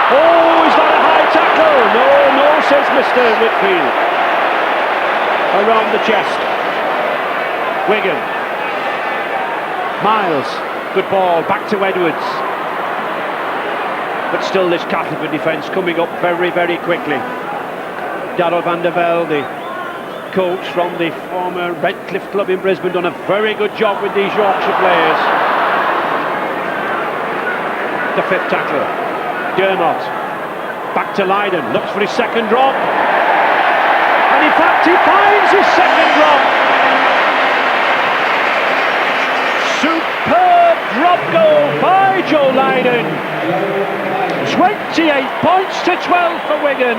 Oh, is that a high tackle? No, says Mr. Whitfield. Around the chest. Wigan. Miles, good ball, back to Edwards. But still this Castleford defence coming up very, very quickly. Darrell van der Velde, the coach from the former Redcliffe club in Brisbane, done a very good job with these Yorkshire players. The fifth tackler, Dermot, back to Lydon, looks for his second drop. And in fact he finds his second drop. Superb drop goal by Joe Lydon. 28 points to 12 for Wigan.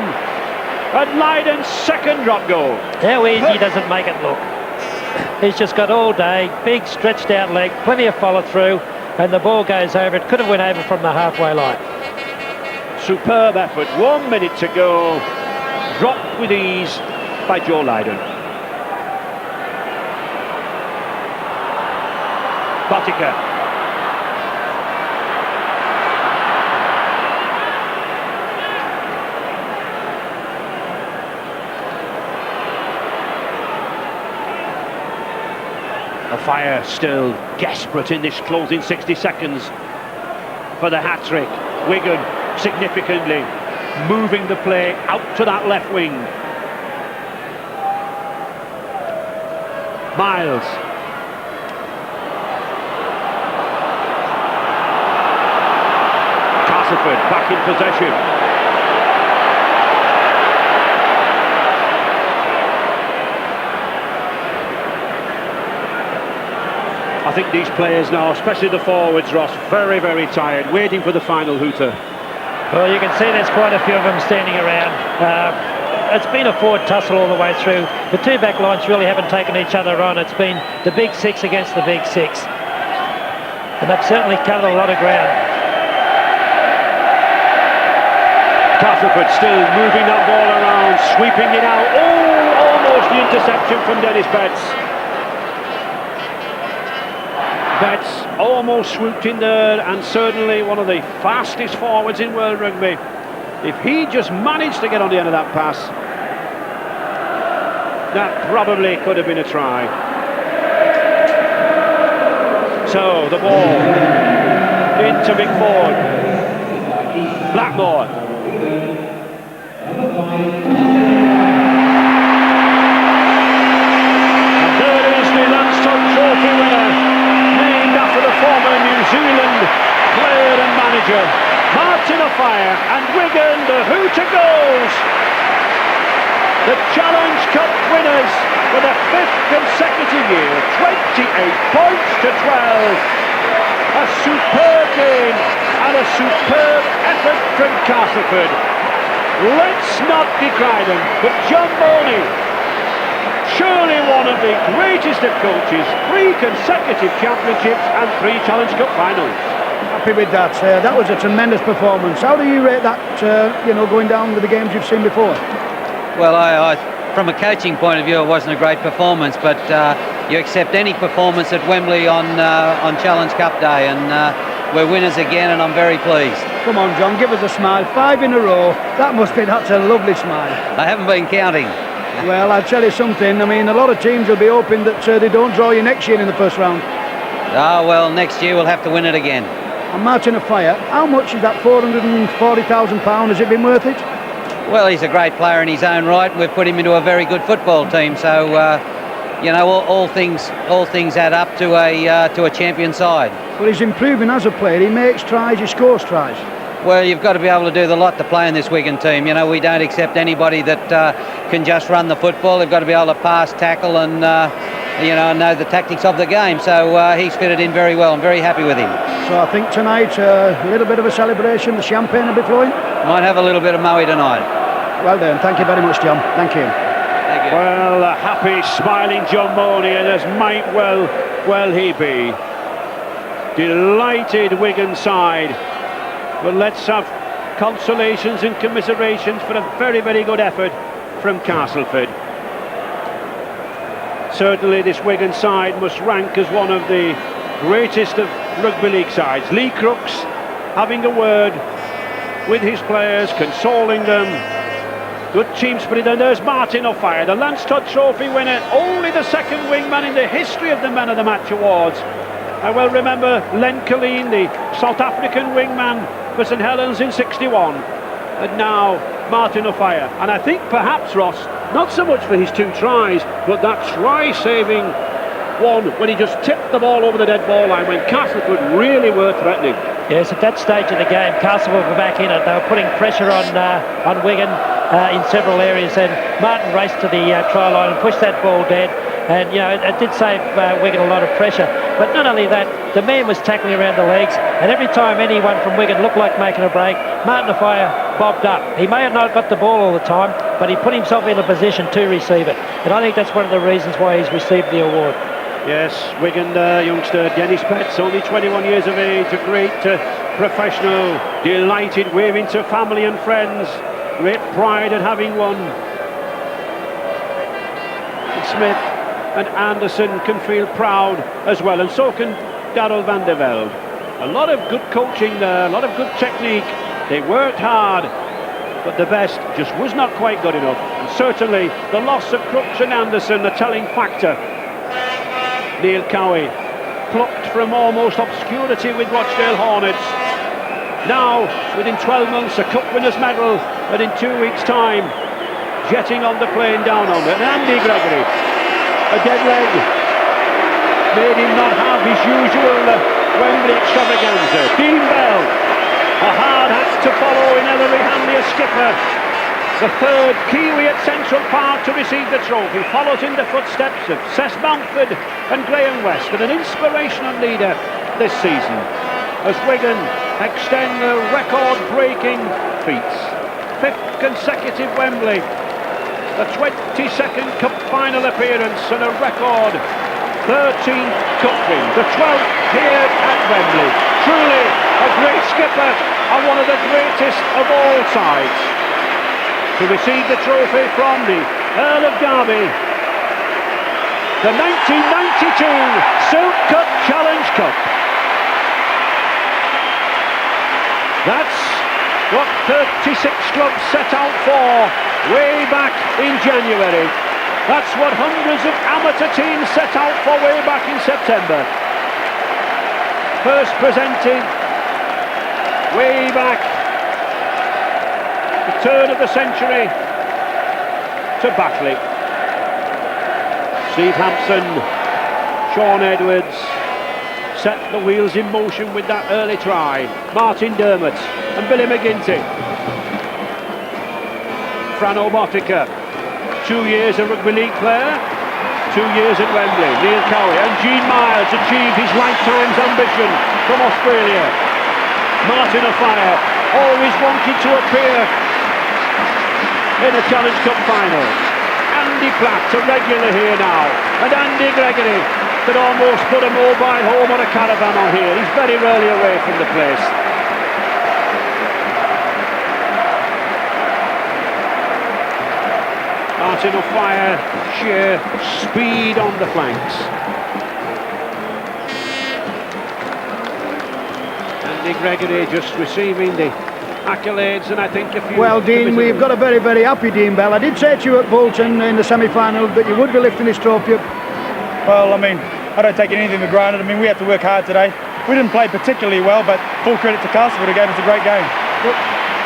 And Lydon's second drop goal. How easy does it make it look? He's just got all day, big stretched out leg, plenty of follow through, and the ball goes over. It could have went over from the halfway line. Superb effort, 1 minute to go. Dropped with ease by Joe Lydon. Botica. A fire still desperate in this closing 60 seconds for the hat-trick. Wigan significantly moving the play out to that left wing. Miles. Castleford back in possession. I think these players now, especially the forwards, Ross, very, very tired, waiting for the final hooter. Well, you can see there's quite a few of them standing around. It's been a forward tussle all the way through. The two back lines really haven't taken each other on. It's been the big six against the big six. And they've certainly covered a lot of ground. Castleford still moving that ball around, sweeping it out. Oh, almost the interception from Dennis Betts. Betts almost swooped in there, and certainly one of the fastest forwards in world rugby. If he just managed to get on the end of that pass, that probably could have been a try. So the ball into Big Ford. Blackmore. And there is the Lansdowne Trophy winner, named after the former New Zealand player and manager, Martin Offiah, and Wigan, the hooter goes. The Challenge Cup winners for the 5th consecutive year, 28 points to 12. A superb game and a superb effort from Castleford. Let's not decry them, but John Boney, surely one of the greatest of coaches, 3 consecutive championships and 3 Challenge Cup finals. Happy with that. That was a tremendous performance. How do you rate that, going down with the games you've seen before? Well, I from a coaching point of view, it wasn't a great performance, but you accept any performance at Wembley on Challenge Cup Day, and we're winners again, and I'm very pleased. Come on, John, give us a smile. 5 in a row. That's a lovely smile. I haven't been counting. Well, I'll tell you something. I mean, a lot of teams will be hoping that they don't draw you next year in the first round. Oh, well, next year we'll have to win it again. And Martin Offiah, how much is that £440,000? Has it been worth it? Well, he's a great player in his own right. We've put him into a very good football team, so all things add up to a champion side. Well, he's improving as a player. He makes tries, he scores tries. Well, you've got to be able to do the lot to play in this Wigan team. We don't accept anybody that can just run the football. They've got to be able to pass, tackle, and know the tactics of the game. So he's fitted in very well. I'm very happy with him. So I think tonight a little bit of a celebration. The champagne will be flowing. Might have a little bit of Moe tonight. Well done. Thank you very much, John. Thank you. Thank you. Well, a happy, smiling John Boney, and as might well he be. Delighted Wigan side. But let's have consolations and commiserations for a very, very good effort from Castleford. Certainly this Wigan side must rank as one of the greatest of rugby league sides. Lee Crooks having a word with his players, consoling them. Good team spirit, and there's Martin O'Fire, the Lance Todd Trophy winner, only the second wingman in the history of the Man of the Match awards. I well remember Len Colleen, the South African wingman for St Helens in '61, and now Martin O'Fire. And I think perhaps, Ross, not so much for his 2 tries, but that try-saving one when he just tipped the ball over the dead ball line when Castleford really were threatening. Yes, at that stage of the game, Castleford were back in it. They were putting pressure on Wigan in several areas, and Martin raced to the try line and pushed that ball dead. And, you know, it did save Wigan a lot of pressure. But not only that, the man was tackling around the legs, and every time anyone from Wigan looked like making a break, Martin O'Fire bobbed up. He may have not got the ball all the time, but he put himself in a position to receive it. And I think that's one of the reasons why he's received the award. Yes, Wigan youngster Dennis Betts, only 21 years of age, a great professional, delighted, waving to family and friends, great pride at having won. Smith and Anderson can feel proud as well, and so can Darrell van der Velde. A lot of good coaching there, a lot of good technique. They worked hard, but the best just was not quite good enough. And certainly the loss of Crooks and Anderson, the telling factor. Neil Cowie, plucked from almost obscurity with Rochdale Hornets. Now, within 12 months, a Cup Winners' Medal, and in 2 weeks' time, jetting on the plane down under. And Andy Gregory, a dead leg, made him not have his usual Wembley extravaganza. Dean Bell, a hard act to follow in Ellery Hanley, a skipper. The third Kiwi at Central Park to receive the trophy, follows in the footsteps of Cess Bamford and Graham West, and an inspirational leader this season as Wigan extend the record-breaking feats. 5th consecutive Wembley, the 22nd Cup final appearance, and a record 13th Cup win, the 12th here at Wembley. Truly a great skipper and one of the greatest of all sides. To receive the trophy from the Earl of Derby, the 1992 Silk Cup Challenge Cup. That's what 36 clubs set out for way back in January. That's what hundreds of amateur teams set out for way back in September. First presented way back the turn of the century to Batley. Steve Hampson, Sean Edwards set the wheels in motion with that early try. Martin Dermott and Billy McGinty. Fran O'Botica, 2 years a rugby league player, 2 years at Wembley. Neil Cowie and Gene Miles achieved his lifetime's ambition from Australia. Martin O'Fire always wanted to appear in a Challenge Cup final. Andy Platt, a regular here now, and Andy Gregory could almost put a mobile home or a caravan on here. He's very rarely away from the place. Martin O'Fire, sheer speed on the flanks. Andy Gregory just receiving the accolades, and I think a few... Well, Dean, we've got a very, very happy Dean Bell. I did say to you at Bolton in the semi-final that you would be lifting this trophy up. Well, I mean, I don't take anything for granted. I mean, we had to work hard today. We didn't play particularly well, but full credit to Castleford, who gave us a great game. But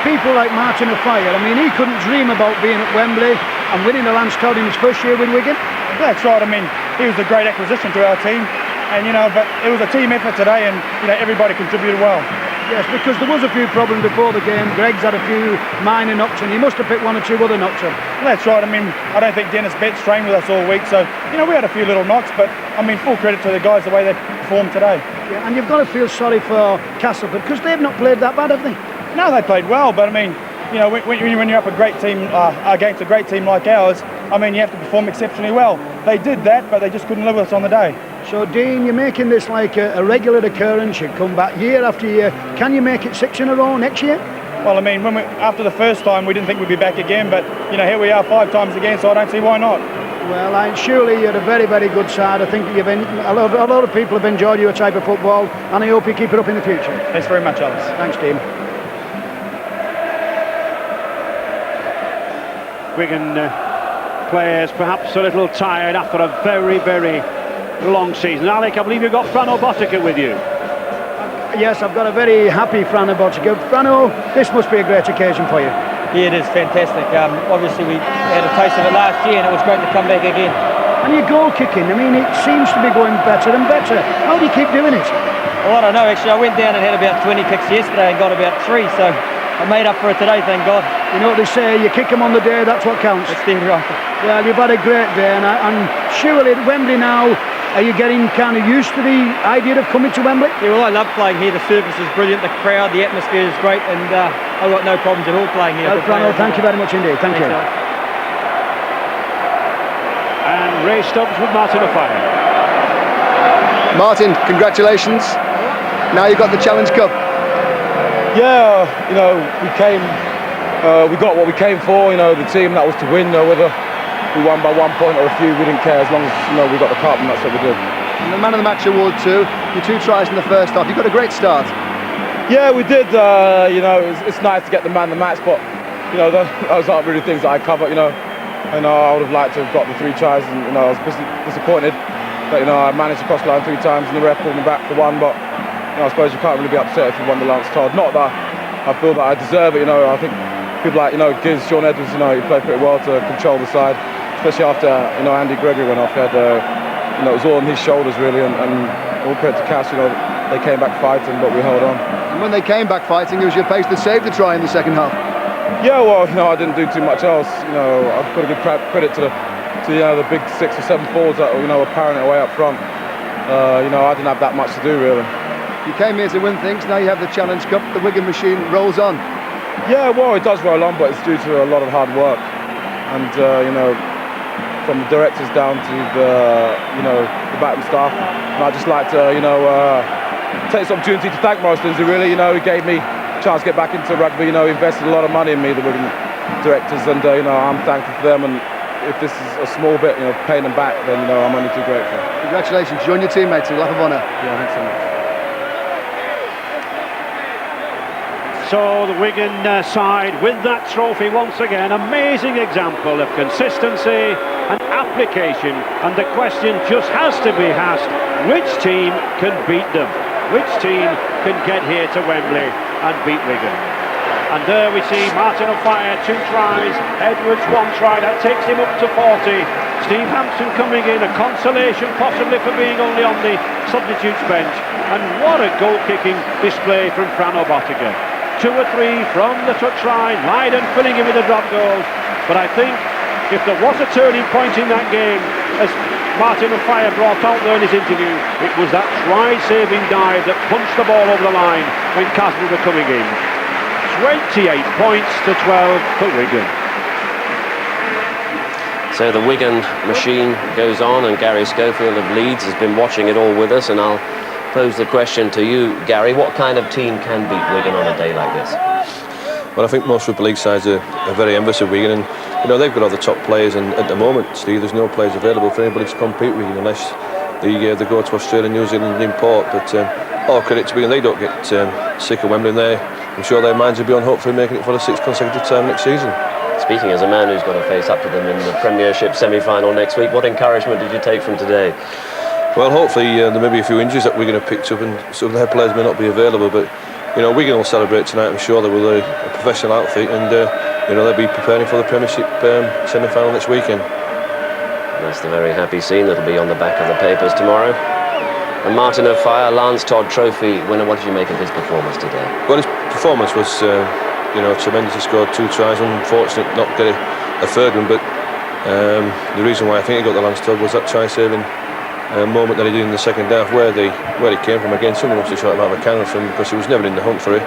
people like Martin O'Fire, I mean, he couldn't dream about being at Wembley and winning the Lance Todd in his first year with Wigan. That's right. I mean, he was a great acquisition to our team, and you know, but it was a team effort today, and you know, everybody contributed well. Yes, because there was a few problems before the game. Greg's had a few minor knocks, and he must have picked 1 or 2 other knocks up. That's right. I mean, I don't think Dennis Betts trained with us all week, so you know, we had a few little knocks, but I mean, full credit to the guys the way they performed today. Yeah, and you've got to feel sorry for Castleford because they've not played that bad, have they? No, they played well, but I mean, you know, when you're up a great team against a great team like ours, I mean, you have to perform exceptionally well. They did that, but they just couldn't live with us on the day. So, Dean, you're making this like a regular occurrence. You come back year after year. Can you make it 6 in a row next year? Well, I mean, after the first time, we didn't think we'd be back again, but, you know, here we are 5 times again, so I don't see why not. Well, surely you're a very, very good side. I think that a lot of people have enjoyed your type of football, and I hope you keep it up in the future. Thanks very much, Alice. Thanks, team. Wigan players perhaps a little tired after a very, very long season. Alec, I believe you've got Frano Botica with you. Yes, I've got a very happy Frano Botica. Frano, this must be a great occasion for you. Yeah, it is fantastic. Obviously, we had a taste of it last year, and it was great to come back again. And your goal kicking, I mean, it seems to be going better and better. How do you keep doing it? Well, I don't know, actually. I went down and had about 20 kicks yesterday and got about 3, so I made up for it today, thank God. You know what they say, you kick them on the day, that's what counts. That's definitely right. Well, you've had a great day, and surely at Wembley now, are you getting kind of used to the idea of coming to Wembley? Yeah, well, I love playing here. The surface is brilliant, the crowd, the atmosphere is great, and I've got no problems at all playing here. Well, Frano, thank you very much indeed. Thank you. And Ray Stubbs with Martin O'Fire. Martin, congratulations. Now you've got the Challenge Cup. Yeah, you know, we got what we came for. You know, the team that was to win. Whether we won by 1 point or a few, we didn't care as long as we got the cup, and that's what we did. And the Man of the Match award too. Your 2 tries in the first half. You got a great start. Yeah, we did. You know, it's nice to get the Man of the Match, but you know, those aren't really things that I cover. You know, and I would have liked to have got the 3 tries, and you know, I was disappointed that I managed to cross the line 3 times, and the ref pulled me back for 1. But I suppose you can't really be upset if you won the Lance Todd. Not that I feel that I deserve it. You know, I think people like Giz, Sean Edwards, he played pretty well to control the side. Especially after Andy Gregory went off, he had it was all on his shoulders really, and all credit to Cass, they came back fighting, but we held on. And when they came back fighting, it was your pace that saved the try in the second half. Yeah, well, I didn't do too much else. I've got to give credit to the big 6 or 7 forwards that were powering it away up front. I didn't have that much to do really. You came here to win things. Now you have the Challenge Cup. The Wigan machine rolls on. Yeah, well, it does roll on, but it's due to a lot of hard work, and from the directors down to the backroom staff. And I'd just like to take this opportunity to thank Maurice Lindsay really. He gave me a chance to get back into rugby. He invested a lot of money in me, the Wigan directors, and I'm thankful for them. And if this is a small bit, paying them back, then I'm only too grateful. Congratulations, you and your teammates. A lot of honour. Yeah, thanks so much. So the Wigan side with that trophy once again. Amazing example of consistency and application, and the question just has to be asked, which team can beat them? Which team can get here to Wembley and beat Wigan? And there we see Martin O'Fire, 2 tries, Edwards 1 try, that takes him up to 40. Steve Hampson coming in, a consolation possibly for being only on the substitutes bench. And what a goal-kicking display from Frano Botica. 2 or 3 from the touchline, Lydon filling in with the drop goals. But I think if there was a turning point in that game, as Martin O'Fire brought out there in his interview, it was that try-saving dive that punched the ball over the line when Castleford were coming in. 28 points to 12 for Wigan. So the Wigan machine goes on, and Gary Schofield of Leeds has been watching it all with us, and I'll pose the question to you, Gary. What kind of team can beat Wigan on a day like this? Well, I think most Rugby League sides are very envious of Wigan, and they've got all the top players, and at the moment, Steve, there's no players available for anybody to compete with Wigan unless they go to Australia, New Zealand and import. But all credit to Wigan, they don't get sick of Wembley, and I'm sure their minds will be on hopefully making it for the 6th consecutive time next season. Speaking as a man who's got to face up to them in the Premiership semi-final next week, what encouragement did you take from today? Well, hopefully there may be a few injuries that Wigan have picked up, and some of their players may not be available, but Wigan will celebrate tonight. I'm sure they will, a professional outfit, and they'll be preparing for the Premiership semi-final next weekend. That's the very happy scene that'll be on the back of the papers tomorrow. And Martin O'Fire, Lance Todd Trophy winner, what did you make of his performance today? Well, his performance was tremendous. He scored 2 tries, unfortunate not get a third one, but the reason why I think he got the Lance Todd was that try-saving moment that he did in the second half, where he came from. Again, someone must have shot him out of a cannon from, because he was never in the hunt for it,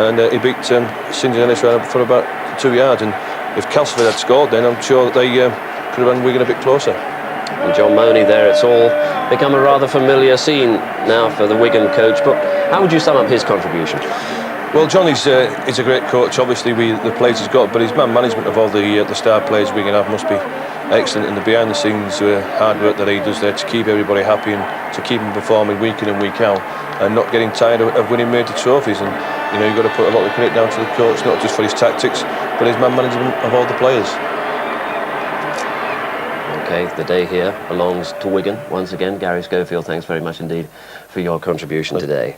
and he beat St John Ellis for about 2 yards, and if Castleford had scored then I'm sure that they could have run Wigan a bit closer. And John Money there, it's all become a rather familiar scene now for the Wigan coach, but how would you sum up his contribution? Well, John is a great coach, obviously, with the players he's got, but his man management of all the star players Wigan have must be excellent in the behind the scenes hard work that he does there to keep everybody happy and to keep them performing week in and week out and not getting tired of winning major trophies. And you know, you've got to put a lot of credit down to the coach, not just for his tactics but his man management of all the players. Okay, the day here belongs to Wigan once again. Gary Schofield, thanks very much indeed for your contribution today.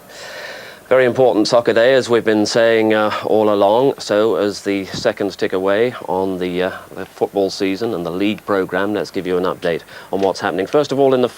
Very important soccer day, as we've been saying all along. So as the seconds tick away on the football season and the league programme, let's give you an update on what's happening. First of all, in the